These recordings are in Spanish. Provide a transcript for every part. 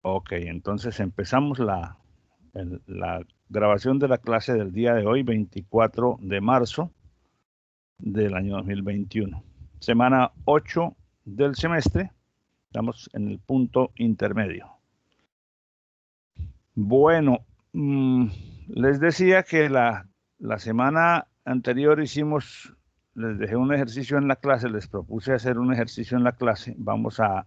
Ok, entonces empezamos la grabación de la clase del día de hoy, 24 de marzo del año 2021. Semana 8 del semestre, estamos en el punto intermedio. Bueno, les decía que la semana anterior les dejé un ejercicio en la clase, les propuse hacer un ejercicio en la clase. Vamos a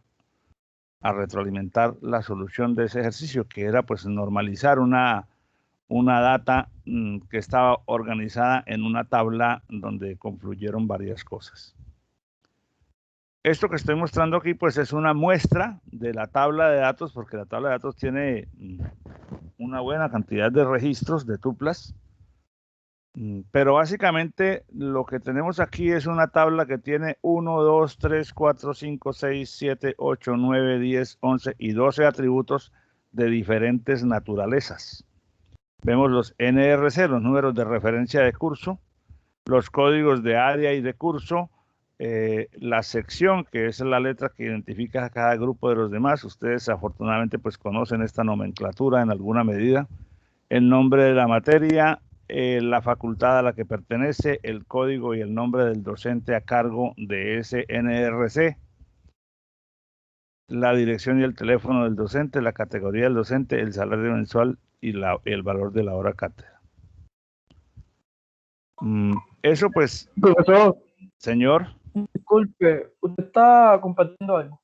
retroalimentar la solución de ese ejercicio, que era pues normalizar una data que estaba organizada en una tabla donde confluyeron varias cosas. Esto que estoy mostrando aquí pues es una muestra de la tabla de datos, porque la tabla de datos tiene una buena cantidad de registros, de tuplas, pero básicamente lo que tenemos aquí es una tabla que tiene 1, 2, 3, 4, 5, 6, 7, 8, 9, 10, 11 y 12 atributos de diferentes naturalezas. Vemos los NRC, los números de referencia de curso, los códigos de área y de curso, la sección, que es la letra que identifica a cada grupo de los demás. Ustedes afortunadamente pues conocen esta nomenclatura en alguna medida. El nombre de la materia, la facultad a la que pertenece, el código y el nombre del docente a cargo de ese NRC, la dirección y el teléfono del docente, la categoría del docente, el salario mensual y el valor de la hora cátedra. Eso pues, Profesor, señor. disculpe, ¿usted está compartiendo algo?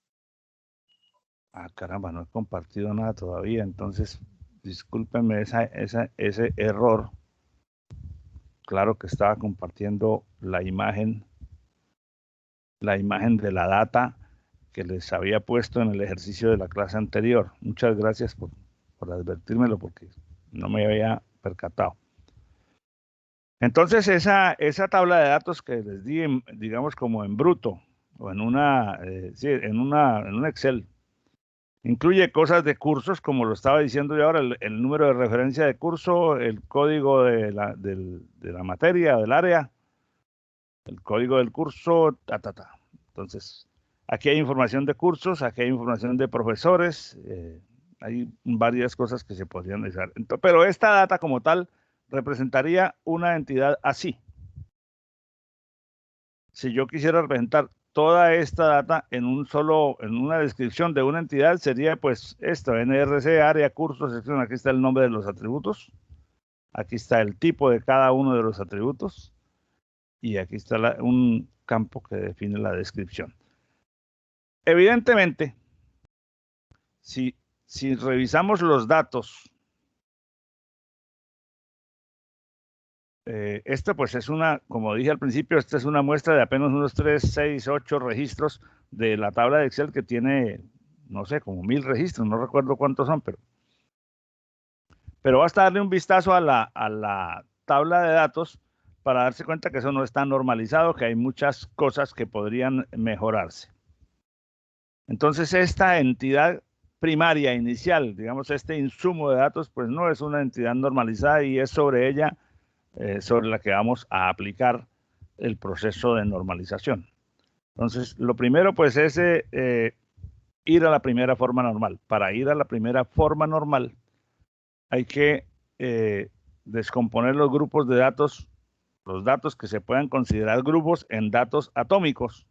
Ah, caramba, no he compartido nada todavía, entonces discúlpenme ese error. Claro que estaba compartiendo la imagen de la data que les había puesto en el ejercicio de la clase anterior. Muchas gracias por advertírmelo, porque no me había percatado. Entonces, esa tabla de datos que les di, digamos, como en bruto, o en un Excel, incluye cosas de cursos, como lo estaba diciendo yo ahora, el número de referencia de curso, el código de la materia, del área, el código del curso, Entonces, aquí hay información de cursos, aquí hay información de profesores, hay varias cosas que se podrían usar. Pero esta data como tal representaría una entidad así. Si yo quisiera representar toda esta data en una descripción de una entidad, sería pues esto: NRC, área, curso, sección. Aquí está el nombre de los atributos, aquí está el tipo de cada uno de los atributos, y aquí está un campo que define la descripción. Evidentemente, si revisamos los datos, esta pues es como dije al principio, esta es una muestra de apenas unos 3, 6, 8 registros de la tabla de Excel, que tiene, no sé, como 1000 registros, no recuerdo cuántos son, pero basta darle un vistazo a la tabla de datos para darse cuenta que eso no está normalizado, que hay muchas cosas que podrían mejorarse. Entonces, esta entidad primaria inicial, digamos, este insumo de datos, pues no es una entidad normalizada, y es sobre ella sobre la que vamos a aplicar el proceso de normalización. Entonces, lo primero pues es ir a la primera forma normal. Para ir a la primera forma normal hay que descomponer los grupos de datos, los datos que se puedan considerar grupos, en datos atómicos,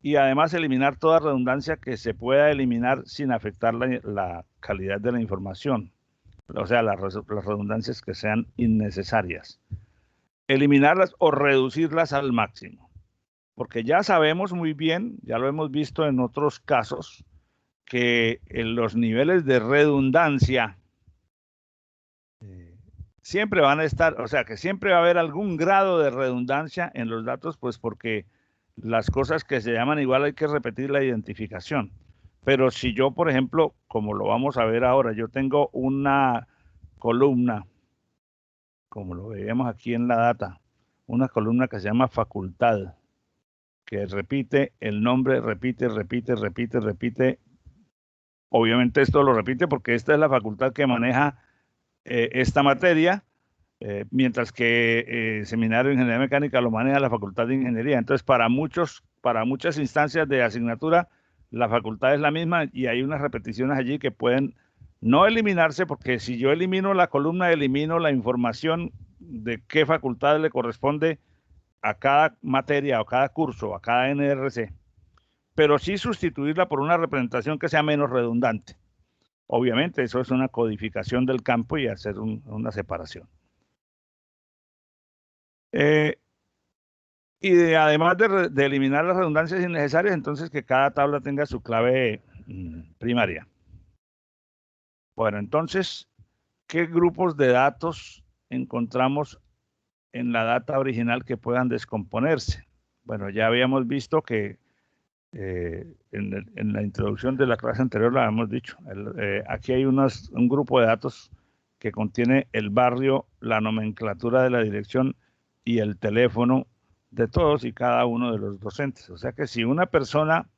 y además eliminar toda redundancia que se pueda eliminar sin afectar la calidad de la información, o sea, las redundancias que sean innecesarias. Eliminarlas o reducirlas al máximo, porque ya sabemos muy bien, ya lo hemos visto en otros casos, que en los niveles de redundancia siempre van a estar, o sea, que siempre va a haber algún grado de redundancia en los datos, pues porque las cosas que se llaman igual hay que repetir la identificación. Pero si yo, por ejemplo, como lo vamos a ver ahora, yo tengo una columna, como lo veíamos aquí en la data, una columna que se llama facultad, que repite el nombre, repite. Obviamente esto lo repite porque esta es la facultad que maneja esta materia, mientras que Seminario de Ingeniería Mecánica lo maneja la Facultad de Ingeniería. Entonces, para muchas instancias de asignatura, la facultad es la misma y hay unas repeticiones allí que pueden no eliminarse, porque si yo elimino la columna, elimino la información de qué facultad le corresponde a cada materia o cada curso, a cada NRC, pero sí sustituirla por una representación que sea menos redundante. Obviamente eso es una codificación del campo y hacer una separación. Además de eliminar las redundancias innecesarias, entonces que cada tabla tenga su clave primaria. Bueno, entonces, ¿qué grupos de datos encontramos en la data original que puedan descomponerse? Bueno, ya habíamos visto que en la introducción de la clase anterior lo habíamos dicho. Aquí hay un grupo de datos que contiene el barrio, la nomenclatura de la dirección y el teléfono de todos y cada uno de los docentes. O sea que si una persona,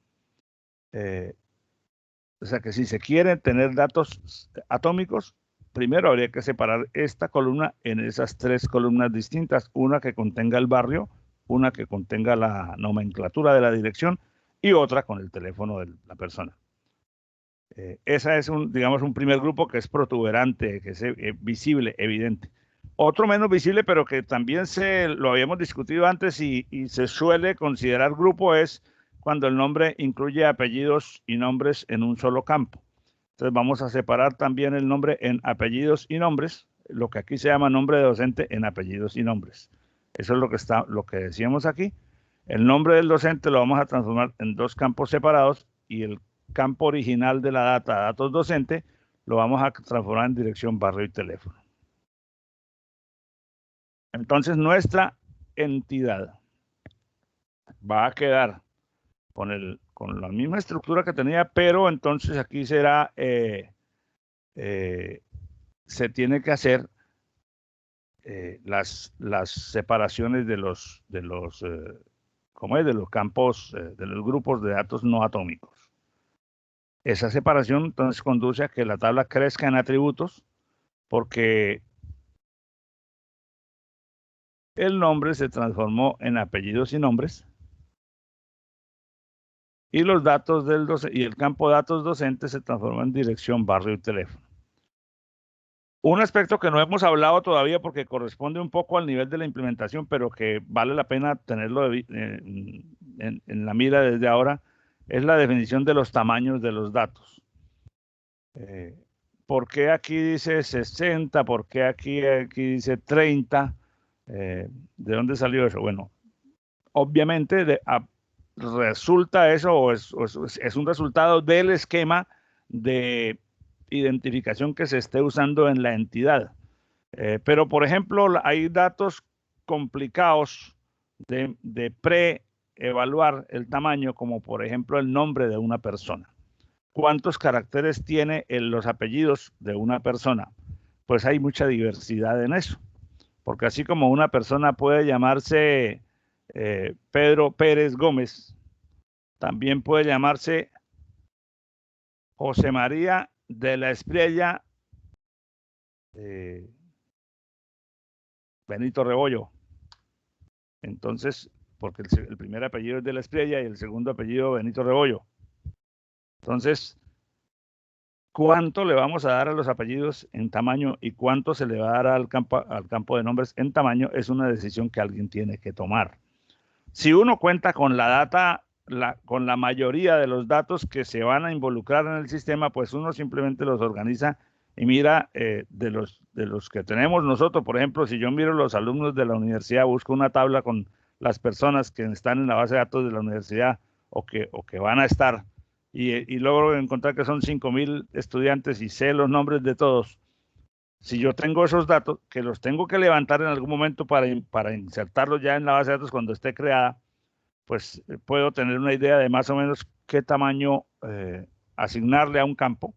o sea que si se quieren tener datos atómicos, primero habría que separar esta columna en esas tres columnas distintas, una que contenga el barrio, una que contenga la nomenclatura de la dirección y otra con el teléfono de la persona. Esa es digamos, un primer grupo que es protuberante, que es visible, evidente. Otro menos visible, pero que también lo habíamos discutido antes y se suele considerar grupo, es cuando el nombre incluye apellidos y nombres en un solo campo. Entonces vamos a separar también el nombre en apellidos y nombres, lo que aquí se llama nombre de docente en apellidos y nombres. Eso es lo que decíamos aquí. El nombre del docente lo vamos a transformar en dos campos separados y el campo original de la data, datos docente, lo vamos a transformar en dirección, barrio y teléfono. Entonces nuestra entidad va a quedar con la misma estructura que tenía, pero entonces aquí será, se tiene que hacer las separaciones de los campos, de los grupos de datos no atómicos. Esa separación entonces conduce a que la tabla crezca en atributos porque el nombre se transformó en apellidos y nombres y los datos y el campo datos docentes se transformó en dirección, barrio y teléfono. Un aspecto que no hemos hablado todavía porque corresponde un poco al nivel de la implementación, pero que vale la pena tenerlo en la mira desde ahora, es la definición de los tamaños de los datos. ¿Por qué aquí dice 60? ¿Por qué aquí dice 30? ¿De dónde salió eso? Bueno, obviamente resulta eso o es un resultado del esquema de identificación que se esté usando en la entidad. Pero, por ejemplo, hay datos complicados de pre-evaluar el tamaño, como por ejemplo el nombre de una persona. ¿Cuántos caracteres tiene los apellidos de una persona? Pues hay mucha diversidad en eso, porque así como una persona puede llamarse Pedro Pérez Gómez, también puede llamarse José María de la Espriella Benito Rebollo. Entonces, porque el primer apellido es de la Espriella y el segundo apellido Benito Rebollo. Entonces, ¿cuánto le vamos a dar a los apellidos en tamaño y cuánto se le va a dar al campo de nombres en tamaño? Es una decisión que alguien tiene que tomar. Si uno cuenta con la data, con la mayoría de los datos que se van a involucrar en el sistema, pues uno simplemente los organiza y mira de los que tenemos nosotros. Por ejemplo, si yo miro los alumnos de la universidad, busco una tabla con las personas que están en la base de datos de la universidad o que van a estar y logro encontrar que son 5,000 estudiantes y sé los nombres de todos. Si yo tengo esos datos, que los tengo que levantar en algún momento para insertarlos ya en la base de datos cuando esté creada, pues puedo tener una idea de más o menos qué tamaño asignarle a un campo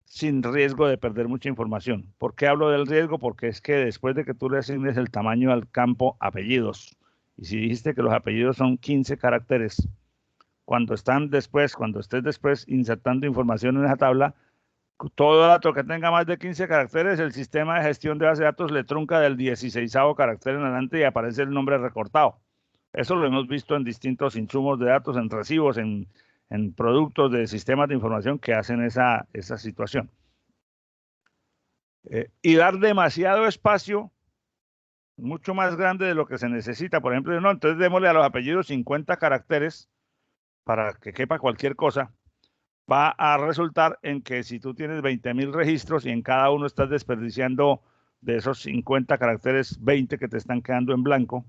sin riesgo de perder mucha información. ¿Por qué hablo del riesgo? Porque es que después de que tú le asignes el tamaño al campo apellidos, y si dijiste que los apellidos son 15 caracteres, cuando estés después insertando información en esa tabla, todo dato que tenga más de 15 caracteres, el sistema de gestión de base de datos le trunca del 16º carácter en adelante y aparece el nombre recortado. Eso lo hemos visto en distintos insumos de datos, en recibos, en en productos de sistemas de información que hacen esa situación. Y dar demasiado espacio, mucho más grande de lo que se necesita. Por ejemplo, no, entonces démosle a los apellidos 50 caracteres para que quepa cualquier cosa. Va a resultar en que si tú tienes 20.000 registros y en cada uno estás desperdiciando de esos 50 caracteres 20 que te están quedando en blanco,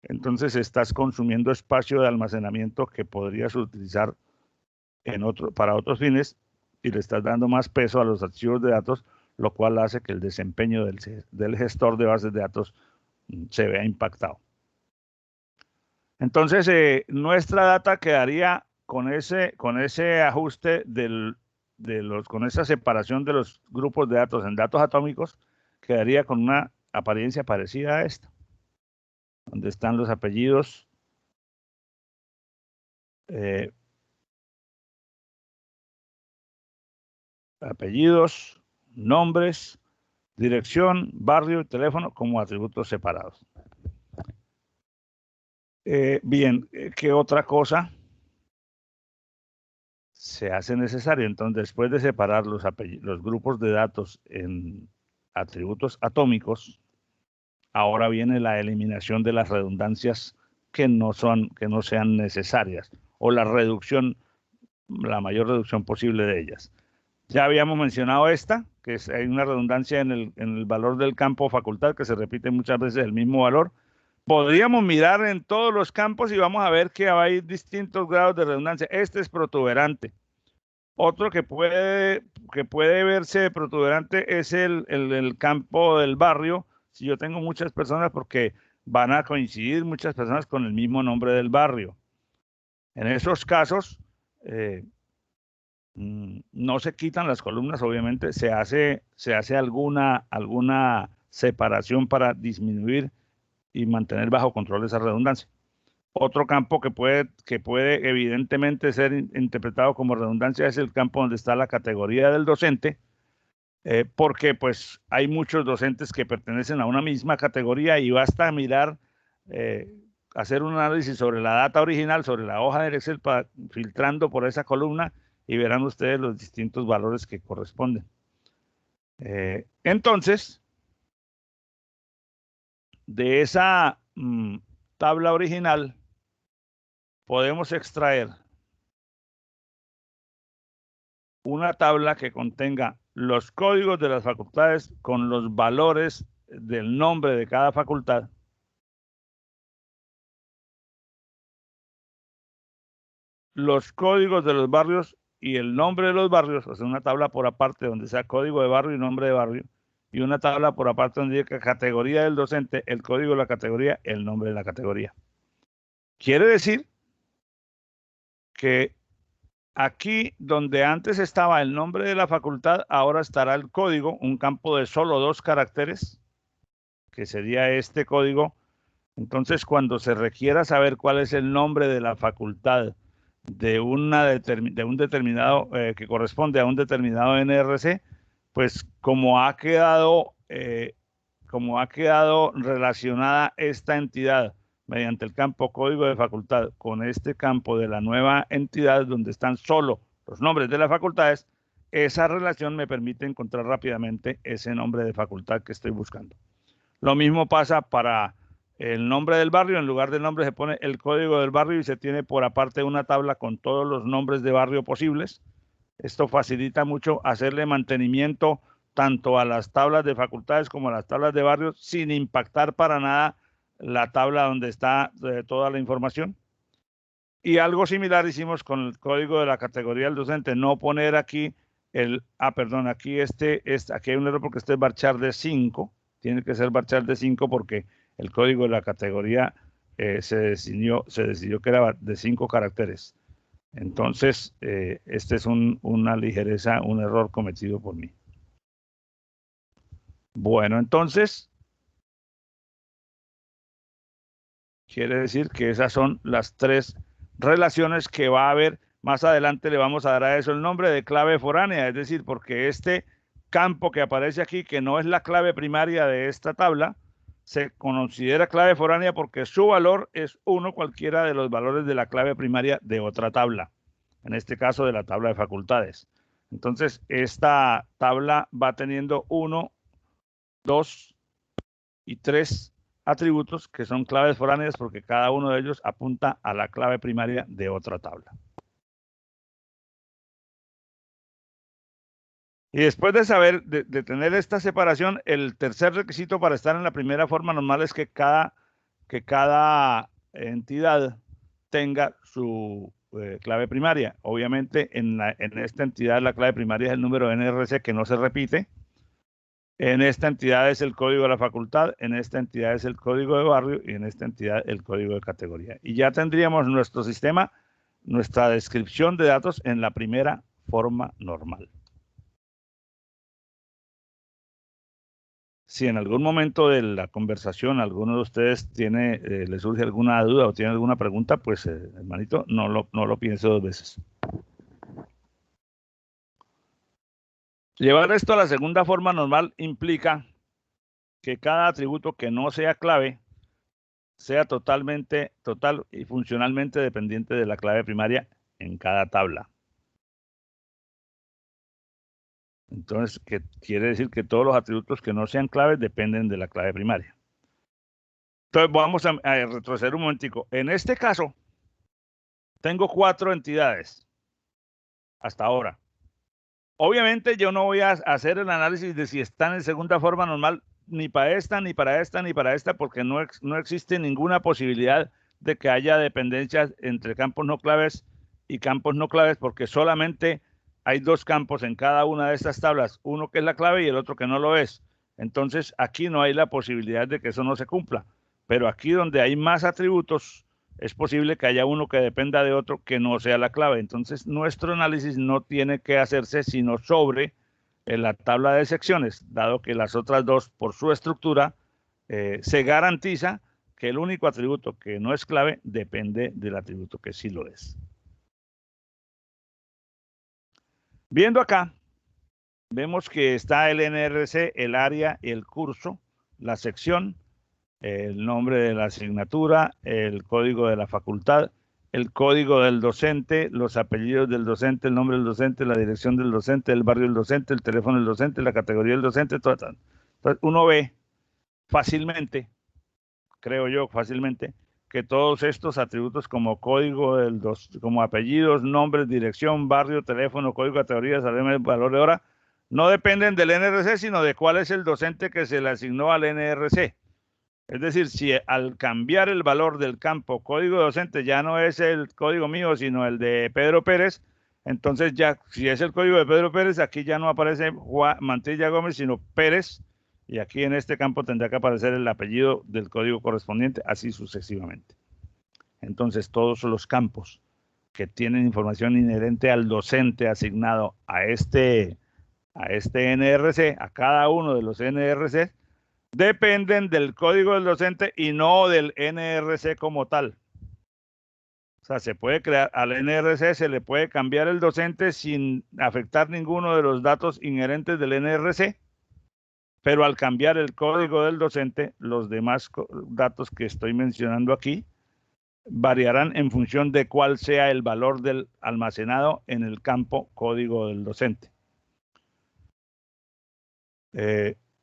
entonces estás consumiendo espacio de almacenamiento que podrías utilizar para otros fines y le estás dando más peso a los archivos de datos, lo cual hace que el desempeño del gestor de bases de datos se vea impactado. Entonces, nuestra data quedaría con ese ajuste con esa separación de los grupos de datos en datos atómicos, quedaría con una apariencia parecida a esta, donde están los apellidos, nombres, dirección, barrio y teléfono como atributos separados. Bien, ¿qué otra cosa se hace necesario? Entonces, después de separar los grupos de datos en atributos atómicos, ahora viene la eliminación de las redundancias que no sean necesarias, o la mayor reducción posible de ellas. Ya habíamos mencionado que hay una redundancia en el valor del campo facultad, que se repite muchas veces el mismo valor. Podríamos mirar en todos los campos y vamos a ver que hay distintos grados de redundancia. Este es protuberante. Otro que puede verse protuberante es el campo del barrio. Si yo tengo muchas personas, porque van a coincidir muchas personas con el mismo nombre del barrio. En esos casos, no se quitan las columnas, obviamente, se hace alguna separación para disminuir y mantener bajo control esa redundancia. Otro campo que puede evidentemente ser interpretado como redundancia es el campo donde está la categoría del docente, porque pues hay muchos docentes que pertenecen a una misma categoría y basta mirar, hacer un análisis sobre la data original, sobre la hoja del Excel, filtrando por esa columna, y verán ustedes los distintos valores que corresponden. Entonces, de esa tabla original podemos extraer una tabla que contenga los códigos de las facultades con los valores del nombre de cada facultad, los códigos de los barrios y el nombre de los barrios, o sea, una tabla por aparte donde sea código de barrio y nombre de barrio, y una tabla por aparte donde diga categoría del docente, el código de la categoría, el nombre de la categoría. Quiere decir que aquí donde antes estaba el nombre de la facultad, ahora estará el código, un campo de solo 2 caracteres, que sería este código. Entonces, cuando se requiera saber cuál es el nombre de la facultad de un determinado, que corresponde a un determinado NRC, pues como ha quedado relacionada esta entidad mediante el campo código de facultad con este campo de la nueva entidad donde están solo los nombres de las facultades, esa relación me permite encontrar rápidamente ese nombre de facultad que estoy buscando. Lo mismo pasa para el nombre del barrio. En lugar del nombre se pone el código del barrio y se tiene por aparte una tabla con todos los nombres de barrio posibles. Esto facilita mucho hacerle mantenimiento tanto a las tablas de facultades como a las tablas de barrios sin impactar para nada la tabla donde está toda la información. Y algo similar hicimos con el código de la categoría del docente, no poner aquí aquí hay un error porque este es varchar de 5, tiene que ser varchar de 5 porque el código de la categoría se decidió que era de 5 caracteres. Entonces, este es una ligereza, un error cometido por mí. Bueno, entonces, quiere decir que esas son las 3 relaciones que va a haber. Más adelante le vamos a dar a eso el nombre de clave foránea, es decir, porque este campo que aparece aquí, que no es la clave primaria de esta tabla, se considera clave foránea porque su valor es 1 cualquiera de los valores de la clave primaria de otra tabla. en este caso de la tabla de facultades. Entonces, esta tabla va teniendo 1, 2 y 3 atributos que son claves foráneas porque cada uno de ellos apunta a la clave primaria de otra tabla. Y después de saber, de tener esta separación, el tercer requisito para estar en la primera forma normal es que cada entidad tenga su clave primaria. Obviamente, en esta entidad la clave primaria es el número NRC que no se repite. En esta entidad es el código de la facultad, en esta entidad es el código de barrio y en esta entidad el código de categoría. Y ya tendríamos nuestro sistema, nuestra descripción de datos en la primera forma normal. Si en algún momento de la conversación alguno de ustedes le surge alguna duda o tiene alguna pregunta, pues hermanito, no lo piense dos veces. Llevar esto a la segunda forma normal implica que cada atributo que no sea clave sea total y funcionalmente dependiente de la clave primaria en cada tabla. Entonces, ¿qué quiere decir? Que todos los atributos que no sean claves dependen de la clave primaria. Entonces, vamos a retroceder un momentico. En este caso, tengo 4 entidades hasta ahora. Obviamente, yo no voy a hacer el análisis de si están en segunda forma normal ni para esta, ni para esta, ni para esta, porque no existe ninguna posibilidad de que haya dependencias entre campos no claves y campos no claves, porque solamente hay 2 campos en cada una de estas tablas, uno que es la clave y el otro que no lo es. Entonces, aquí no hay la posibilidad de que eso no se cumpla. Pero aquí donde hay más atributos, es posible que haya uno que dependa de otro que no sea la clave. Entonces, nuestro análisis no tiene que hacerse sino sobre la tabla de secciones, dado que las otras 2, por su estructura, se garantiza que el único atributo que no es clave depende del atributo que sí lo es. Viendo acá, vemos que está el NRC, el área, el curso, la sección, el nombre de la asignatura, el código de la facultad, el código del docente, los apellidos del docente, el nombre del docente, la dirección del docente, el barrio del docente, el teléfono del docente, la categoría del docente, todo. Entonces uno ve fácilmente, creo yo fácilmente, que todos estos atributos como código como apellidos, nombres, dirección, barrio, teléfono, código, categoría, salario, valor de hora, no dependen del NRC, sino de cuál es el docente que se le asignó al NRC. Es decir, si al cambiar el valor del campo código docente ya no es el código mío, sino el de Pedro Pérez, entonces ya, si es el código de Pedro Pérez, aquí ya no aparece Juan Mantilla Gómez, sino Pérez, y aquí en este campo tendrá que aparecer el apellido del código correspondiente, así sucesivamente. Entonces, todos los campos que tienen información inherente al docente asignado a este NRC, a cada uno de los NRC, dependen del código del docente y no del NRC como tal. O sea, se puede crear al NRC, se le puede cambiar el docente sin afectar ninguno de los datos inherentes del NRC, pero al cambiar el código del docente, los demás datos que estoy mencionando aquí variarán en función de cuál sea el valor del almacenado en el campo código del docente.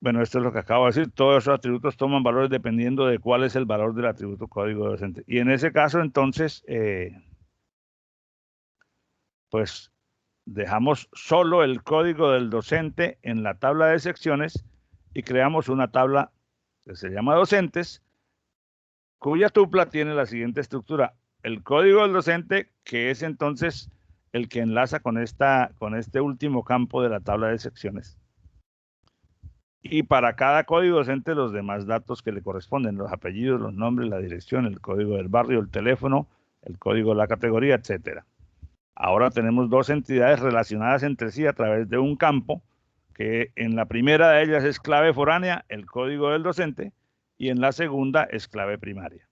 Bueno, esto es lo que acabo de decir. Todos esos atributos toman valores dependiendo de cuál es el valor del atributo código docente. Y en ese caso, entonces, pues dejamos solo el código del docente en la tabla de secciones y creamos una tabla que se llama docentes, cuya tupla tiene la siguiente estructura. El código del docente, que es entonces el que enlaza con este último campo de la tabla de secciones. Y para cada código docente los demás datos que le corresponden, los apellidos, los nombres, la dirección, el código del barrio, el teléfono, el código de la categoría, etc. Ahora tenemos 2 entidades relacionadas entre sí a través de un campo, que en la primera de ellas es clave foránea, el código del docente, y en la segunda es clave primaria.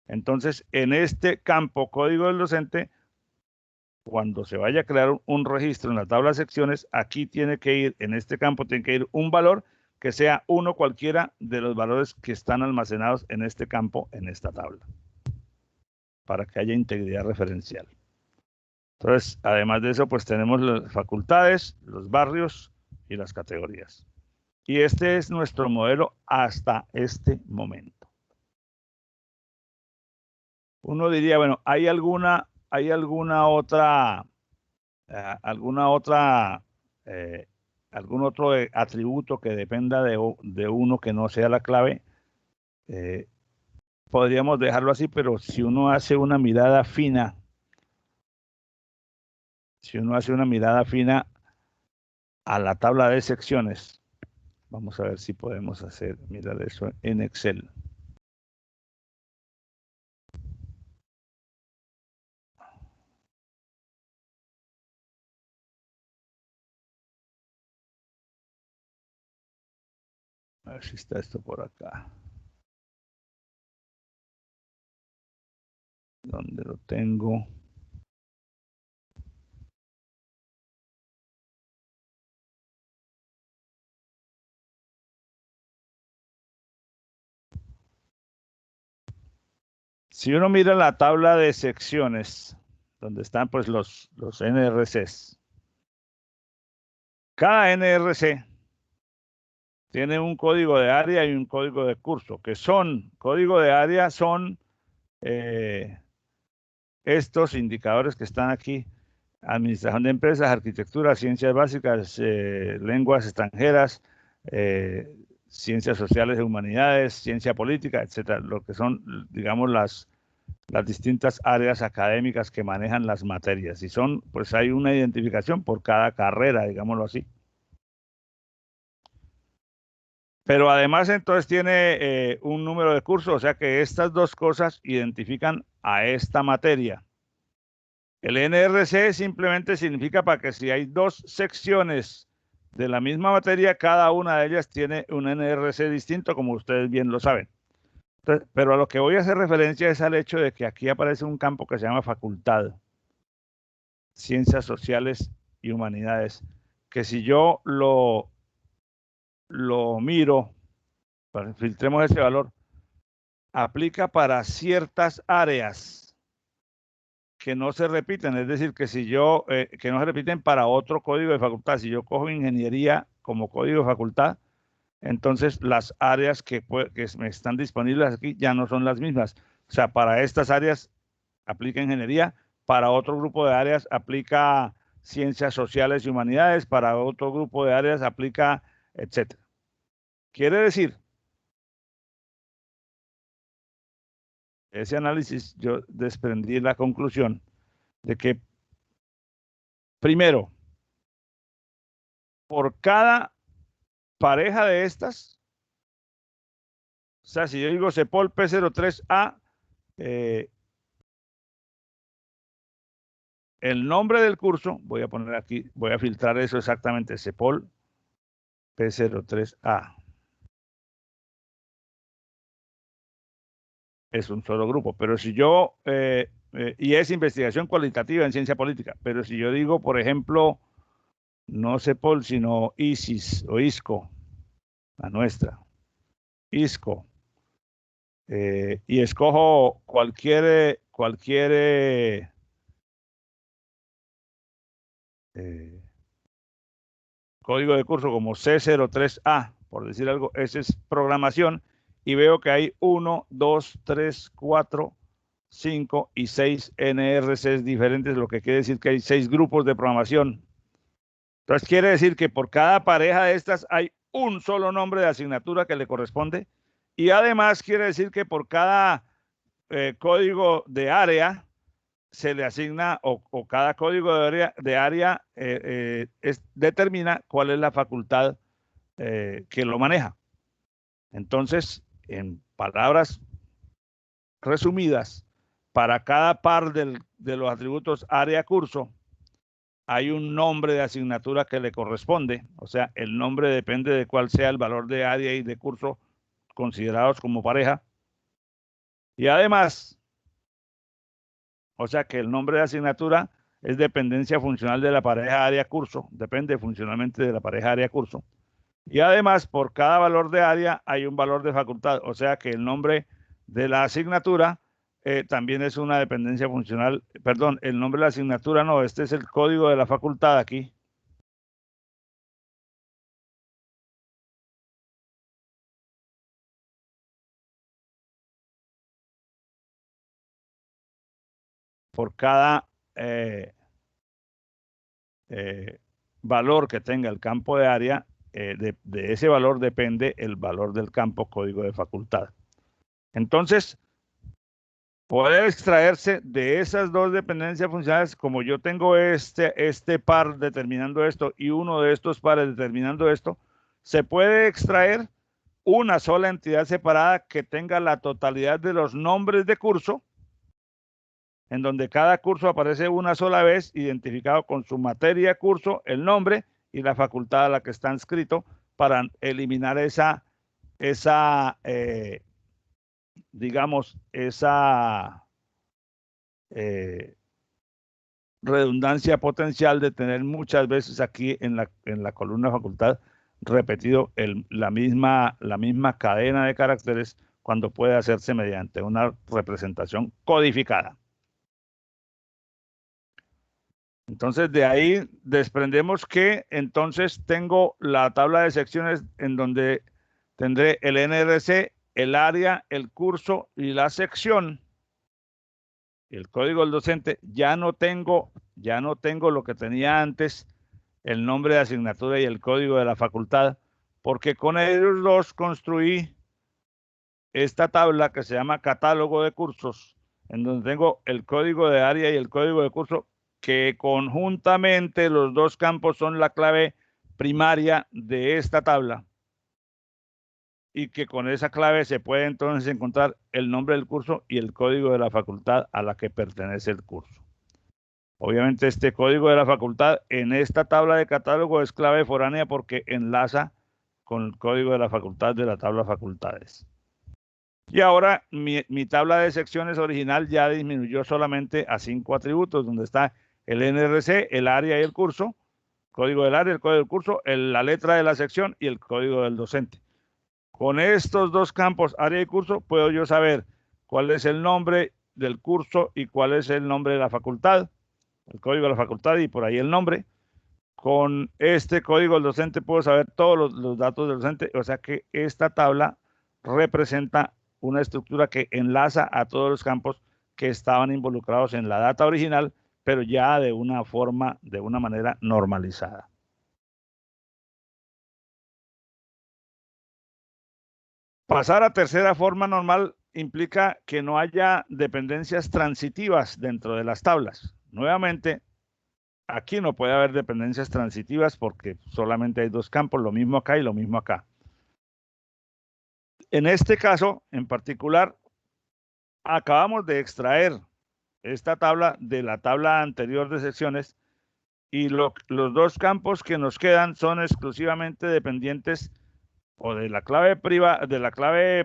Entonces, en este campo código del docente, cuando se vaya a crear un registro en la tabla de secciones, aquí tiene que ir, en este campo tiene que ir un valor que sea uno cualquiera de los valores que están almacenados en este campo, en esta tabla, para que haya integridad referencial. Entonces, además de eso, pues tenemos las facultades, los barrios y las categorías. Y este es nuestro modelo hasta este momento. Uno diría, bueno, ¿hay alguna otra, algún otro atributo que dependa de uno que no sea la clave? Podríamos dejarlo así, pero si uno hace una mirada fina, a la tabla de secciones, vamos a ver si podemos mirar eso en Excel. A ver si está esto por acá. ¿Dónde lo tengo? Si uno mira la tabla de secciones, donde están pues los NRCs, cada NRC tiene un código de área y un código de curso, código de área son estos indicadores que están aquí: administración de empresas, arquitectura, ciencias básicas, lenguas extranjeras, ciencias sociales y humanidades, ciencia política, etcétera, lo que son, digamos, las distintas áreas académicas que manejan las materias. Y pues hay una identificación por cada carrera, digámoslo así. Pero además entonces tiene un número de curso, o sea que estas dos cosas identifican a esta materia. El NRC simplemente significa para que si hay dos secciones de la misma materia, cada una de ellas tiene un NRC distinto, como ustedes bien lo saben. Entonces, pero a lo que voy a hacer referencia es al hecho de que aquí aparece un campo que se llama facultad, ciencias sociales y humanidades, que si yo lo miro, filtremos ese valor, aplica para ciertas áreas que no se repiten, es decir, que que no se repiten para otro código de facultad. Si yo cojo ingeniería como código de facultad, entonces las áreas que me están disponibles aquí ya no son las mismas. O sea, para estas áreas aplica ingeniería, para otro grupo de áreas aplica ciencias sociales y humanidades, para otro grupo de áreas aplica, etcétera. Quiere decir, ese análisis yo desprendí la conclusión de que, primero, por cada pareja de estas, o sea, si yo digo CEPOL P03A, el nombre del curso, voy a poner aquí, voy a filtrar eso exactamente, CEPOL P03A. Es un solo grupo, pero si yo, y es investigación cualitativa en ciencia política, pero si yo digo, por ejemplo, no CEPOL, sino ISIS o ISCO, la nuestra, ISCO, y escojo cualquier código de curso como C03A, por decir algo, ese es programación, y veo que hay 1, 2, 3, 4, 5 y 6 NRCs diferentes, lo que quiere decir que hay 6 grupos de programación. Entonces quiere decir que por cada pareja de estas hay un solo nombre de asignatura que le corresponde, y además quiere decir que por cada código de área se le asigna, o cada código de área determina cuál es la facultad que lo maneja. Entonces, en palabras resumidas, para cada par de los atributos área-curso, hay un nombre de asignatura que le corresponde. O sea, el nombre depende de cuál sea el valor de área y de curso considerados como pareja. Y además, o sea que el nombre de asignatura es dependencia funcional de la pareja área-curso, depende funcionalmente de la pareja área-curso. Y además, por cada valor de área hay un valor de facultad, o sea que el nombre de la asignatura también es una dependencia funcional. Perdón, el nombre de la asignatura no, este es el código de la facultad aquí. Por cada valor que tenga el campo de área, de ese valor depende el valor del campo código de facultad. Entonces, puede extraerse de esas dos dependencias funcionales, como yo tengo este par determinando esto y uno de estos pares determinando esto, se puede extraer una sola entidad separada que tenga la totalidad de los nombres de curso, en donde cada curso aparece una sola vez, identificado con su materia, curso, el nombre y la facultad a la que está inscrito, para eliminar digamos, esa redundancia potencial de tener muchas veces aquí en la columna de facultad repetido la misma cadena de caracteres, cuando puede hacerse mediante una representación codificada. Entonces, de ahí desprendemos que entonces tengo la tabla de secciones en donde tendré el NRC, el área, el curso y la sección. El código del docente. Ya no tengo lo que tenía antes, el nombre de asignatura y el código de la facultad, porque con ellos dos construí esta tabla que se llama catálogo de cursos, en donde tengo el código de área y el código de curso, que conjuntamente los dos campos son la clave primaria de esta tabla, y que con esa clave se puede entonces encontrar el nombre del curso y el código de la facultad a la que pertenece el curso. Obviamente este código de la facultad en esta tabla de catálogo es clave foránea porque enlaza con el código de la facultad de la tabla facultades. Y ahora mi tabla de secciones original ya disminuyó solamente a 5 atributos, donde está el NRC, el área y el curso, código del área, el código del curso, la letra de la sección y el código del docente. Con estos dos campos, área y curso, puedo yo saber cuál es el nombre del curso y cuál es el nombre de la facultad, el código de la facultad y por ahí el nombre. Con este código del docente puedo saber todos los datos del docente, o sea que esta tabla representa una estructura que enlaza a todos los campos que estaban involucrados en la data original, pero ya de una manera normalizada. Pasar a tercera forma normal implica que no haya dependencias transitivas dentro de las tablas. Nuevamente, aquí no puede haber dependencias transitivas porque solamente hay dos campos, lo mismo acá y lo mismo acá. En este caso, en particular, acabamos de extraer esta tabla de la tabla anterior de secciones y los dos campos que nos quedan son exclusivamente dependientes o de la clave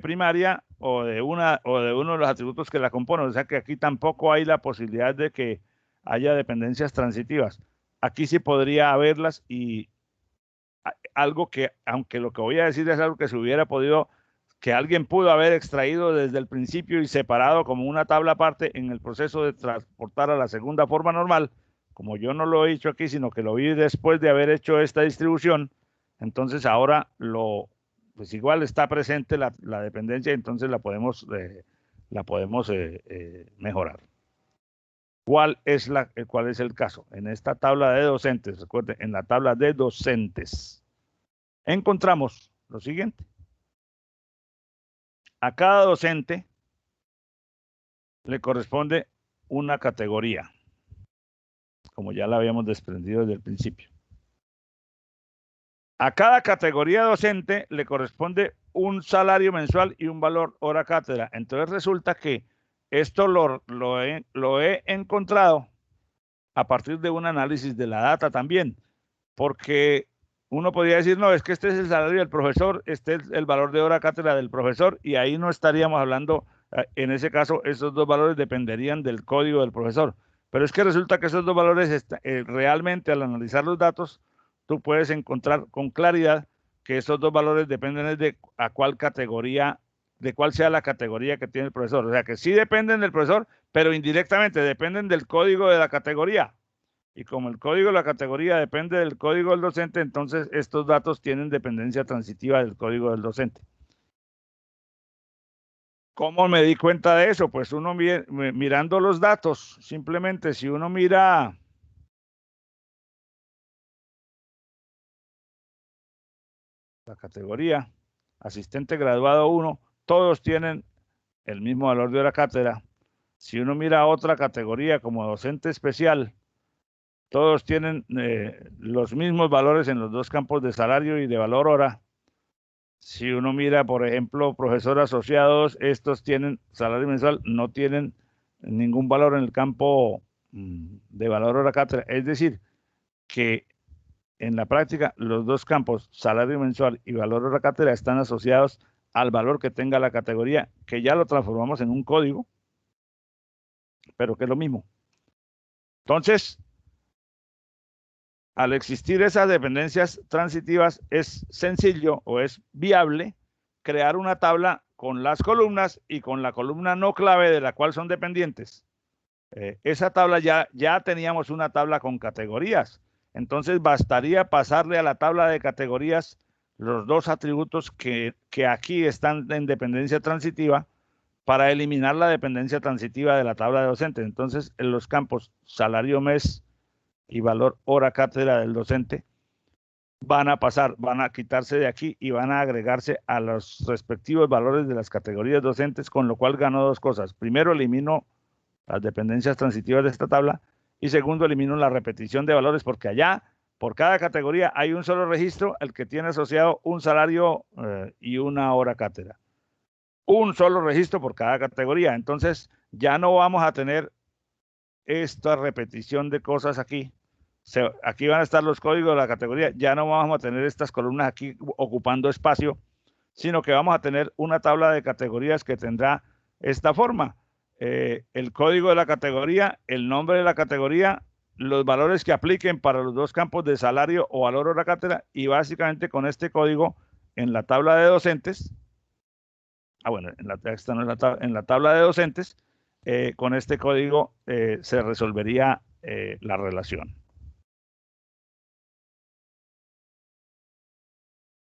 primaria o de uno de los atributos que la componen. O sea que aquí tampoco hay la posibilidad de que haya dependencias transitivas. Aquí sí podría haberlas, y algo que, aunque lo que voy a decir es algo que se hubiera podido, que alguien pudo haber extraído desde el principio y separado como una tabla aparte en el proceso de transportar a la segunda forma normal, como yo no lo he hecho aquí, sino que lo vi después de haber hecho esta distribución, entonces ahora pues igual está presente la dependencia, entonces la podemos mejorar. ¿Cuál es el caso? En esta tabla de docentes, recuerden, en la tabla de docentes, encontramos lo siguiente. A cada docente le corresponde una categoría, como ya la habíamos desprendido desde el principio. A cada categoría docente le corresponde un salario mensual y un valor hora cátedra. Entonces resulta que esto lo he encontrado a partir de un análisis de la data también, porque uno podría decir, no, es que este es el salario del profesor, este es el valor de hora cátedra del profesor, y ahí no estaríamos hablando, en ese caso, esos dos valores dependerían del código del profesor. Pero es que resulta que esos dos valores, realmente al analizar los datos, tú puedes encontrar con claridad que esos dos valores dependen de a cuál categoría de cuál sea la categoría que tiene el profesor. O sea que sí dependen del profesor, pero indirectamente dependen del código de la categoría. Y como el código de la categoría depende del código del docente, entonces estos datos tienen dependencia transitiva del código del docente. ¿Cómo me di cuenta de eso? Pues uno mirando los datos, simplemente si uno mira la categoría asistente graduado 1, todos tienen el mismo valor de hora cátedra. Si uno mira otra categoría como docente especial, todos tienen los mismos valores en los dos campos de salario y de valor hora. Si uno mira, por ejemplo, profesor asociados, estos tienen salario mensual, no tienen ningún valor en el campo de valor hora cátedra. Es decir, que en la práctica los dos campos, salario mensual y valor hora cátedra, están asociados al valor que tenga la categoría, que ya lo transformamos en un código, pero que es lo mismo. Entonces, al existir esas dependencias transitivas, es sencillo o es viable crear una tabla con las columnas y con la columna no clave de la cual son dependientes. Esa tabla ya teníamos una tabla con categorías. Entonces bastaría pasarle a la tabla de categorías los dos atributos que aquí están en dependencia transitiva para eliminar la dependencia transitiva de la tabla de docente. Entonces, en los campos salario mes y valor hora cátedra del docente van a quitarse de aquí y van a agregarse a los respectivos valores de las categorías docentes, con lo cual ganó dos cosas. Primero, elimino las dependencias transitivas de esta tabla y segundo, elimino la repetición de valores porque allá, por cada categoría, hay un solo registro al que tiene asociado un salario y una hora cátedra. Un solo registro por cada categoría. Entonces, ya no vamos a tener esta repetición de cosas aquí. Aquí van a estar los códigos de la categoría, ya no vamos a tener estas columnas aquí ocupando espacio, sino que vamos a tener una tabla de categorías que tendrá esta forma. El código de la categoría, el nombre de la categoría, los valores que apliquen para los dos campos de salario o valor hora cátedra, y básicamente con este código en la tabla de docentes, bueno, esta no es la tabla, en la tabla de docentes, con este código se resolvería la relación.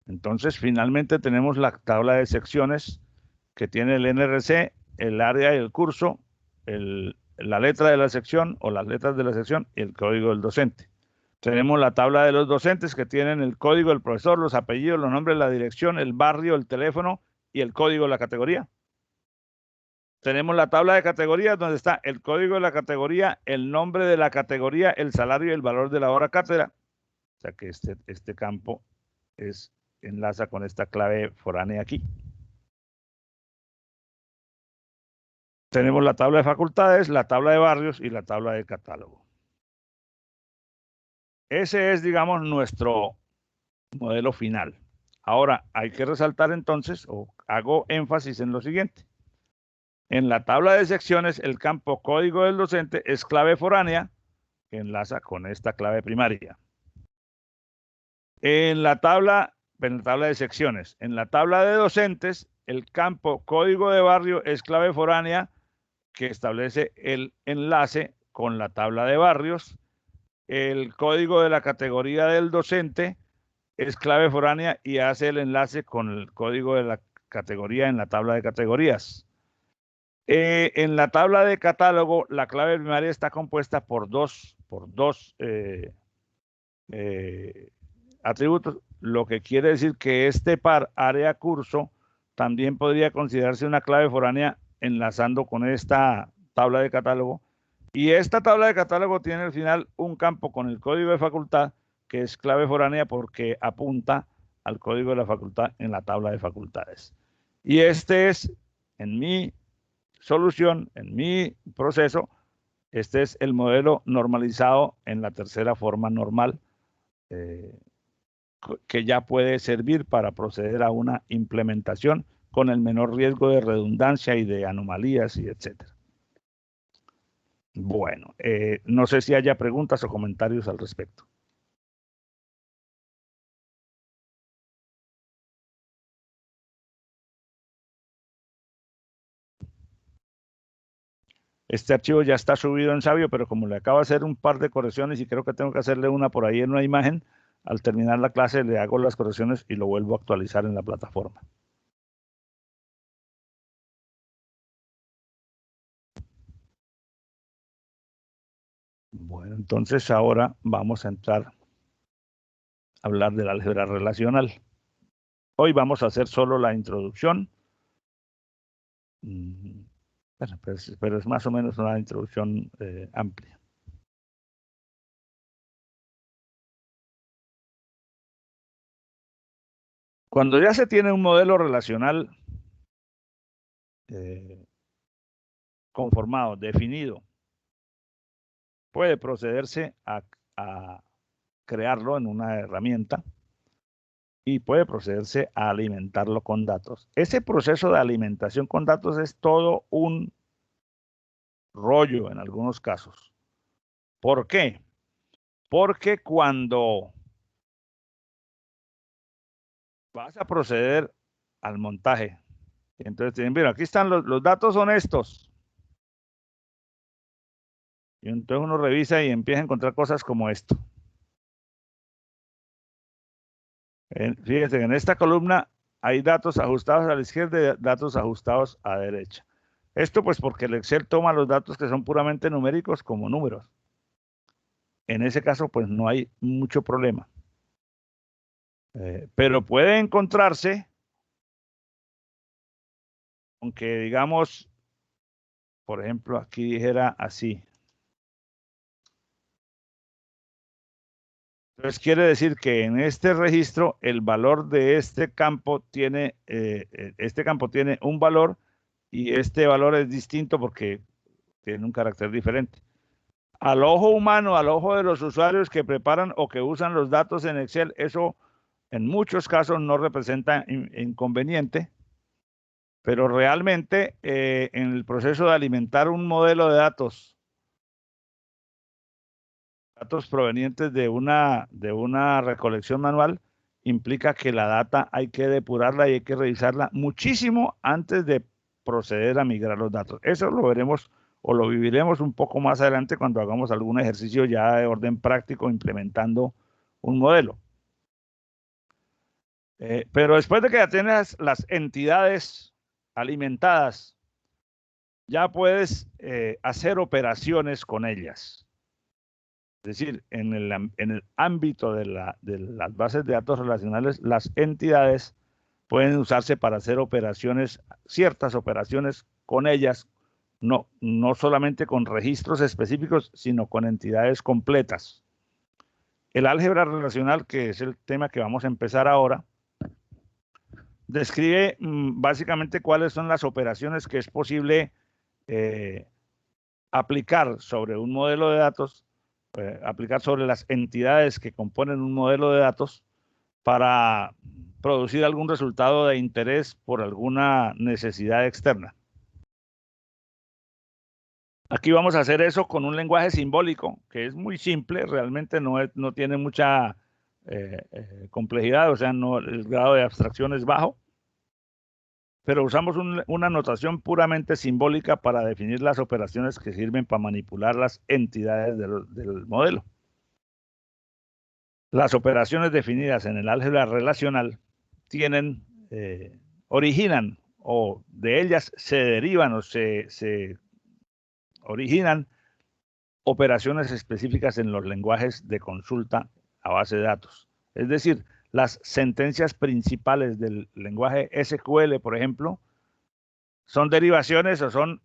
Entonces, finalmente tenemos la tabla de secciones que tiene el NRC, el área y el curso, la letra de la sección o las letras de la sección y el código del docente. Tenemos la tabla de los docentes que tienen el código del profesor, los apellidos, los nombres, la dirección, el barrio, el teléfono y el código de la categoría. Tenemos la tabla de categorías donde está el código de la categoría, el nombre de la categoría, el salario y el valor de la hora cátedra. O sea que este campo enlaza con esta clave foránea aquí. Tenemos la tabla de facultades, la tabla de barrios y la tabla de catálogo. Ese es, digamos, nuestro modelo final. Ahora, hay que resaltar entonces, o hago énfasis en lo siguiente. En la tabla de secciones, el campo código del docente es clave foránea, que enlaza con esta clave primaria. En la tabla de secciones, en la tabla de docentes, el campo código de barrio es clave foránea, que establece el enlace con la tabla de barrios. El código de la categoría del docente es clave foránea y hace el enlace con el código de la categoría en la tabla de categorías. En la tabla de catálogo, la clave primaria está compuesta por dos atributos, lo que quiere decir que este par área-curso también podría considerarse una clave foránea enlazando con esta tabla de catálogo. Y esta tabla de catálogo tiene al final un campo con el código de facultad que es clave foránea porque apunta al código de la facultad en la tabla de facultades. Y este es, en mi solución, en mi proceso, este es el modelo normalizado en la tercera forma normal, que ya puede servir para proceder a una implementación con el menor riesgo de redundancia y de anomalías y etcétera. Bueno, no sé si haya preguntas o comentarios al respecto. Este archivo ya está subido en Sabio, pero como le acabo de hacer un par de correcciones y creo que tengo que hacerle una por ahí en una imagen, al terminar la clase le hago las correcciones y lo vuelvo a actualizar en la plataforma. Bueno, entonces ahora vamos a entrar a hablar del álgebra relacional. Hoy vamos a hacer solo la introducción. Bueno, pero es más o menos una introducción amplia. Cuando ya se tiene un modelo relacional conformado, definido, puede procederse a crearlo en una herramienta y puede procederse a alimentarlo con datos. Ese proceso de alimentación con datos es todo un rollo en algunos casos. ¿Por qué? Porque cuando vas a proceder al montaje, entonces te dicen, mira, aquí están los datos son estos. Y entonces uno revisa y empieza a encontrar cosas como esto. Fíjense, en esta columna hay datos ajustados a la izquierda y datos ajustados a la derecha. Esto pues porque el Excel toma los datos que son puramente numéricos como números. En ese caso pues no hay mucho problema. Pero puede encontrarse, aunque digamos, por ejemplo, aquí dijera así. Entonces quiere decir que en este registro el valor de este campo tiene un valor y este valor es distinto porque tiene un carácter diferente. Al ojo humano, al ojo de los usuarios que preparan o que usan los datos en Excel, eso en muchos casos no representa inconveniente, pero realmente en el proceso de alimentar un modelo de datos provenientes de una recolección manual, implica que la data hay que depurarla y hay que revisarla muchísimo antes de proceder a migrar los datos. Eso lo veremos o lo viviremos un poco más adelante cuando hagamos algún ejercicio ya de orden práctico implementando un modelo. Pero después de que ya tienes las entidades alimentadas, ya puedes hacer operaciones con ellas. Es decir, en el ámbito de las bases de datos relacionales, las entidades pueden usarse para hacer operaciones, ciertas operaciones con ellas, no solamente con registros específicos, sino con entidades completas. El álgebra relacional, que es el tema que vamos a empezar ahora, describe básicamente cuáles son las operaciones que es posible aplicar sobre un modelo de datos, aplicar sobre las entidades que componen un modelo de datos para producir algún resultado de interés por alguna necesidad externa. Aquí vamos a hacer eso con un lenguaje simbólico, que es muy simple, realmente no tiene mucha complejidad, o sea, el grado de abstracción es bajo, pero usamos una notación puramente simbólica para definir las operaciones que sirven para manipular las entidades del modelo. Las operaciones definidas en el álgebra relacional originan o de ellas se derivan o se originan operaciones específicas en los lenguajes de consulta a base de datos. Es decir, las sentencias principales del lenguaje SQL, por ejemplo, son derivaciones o son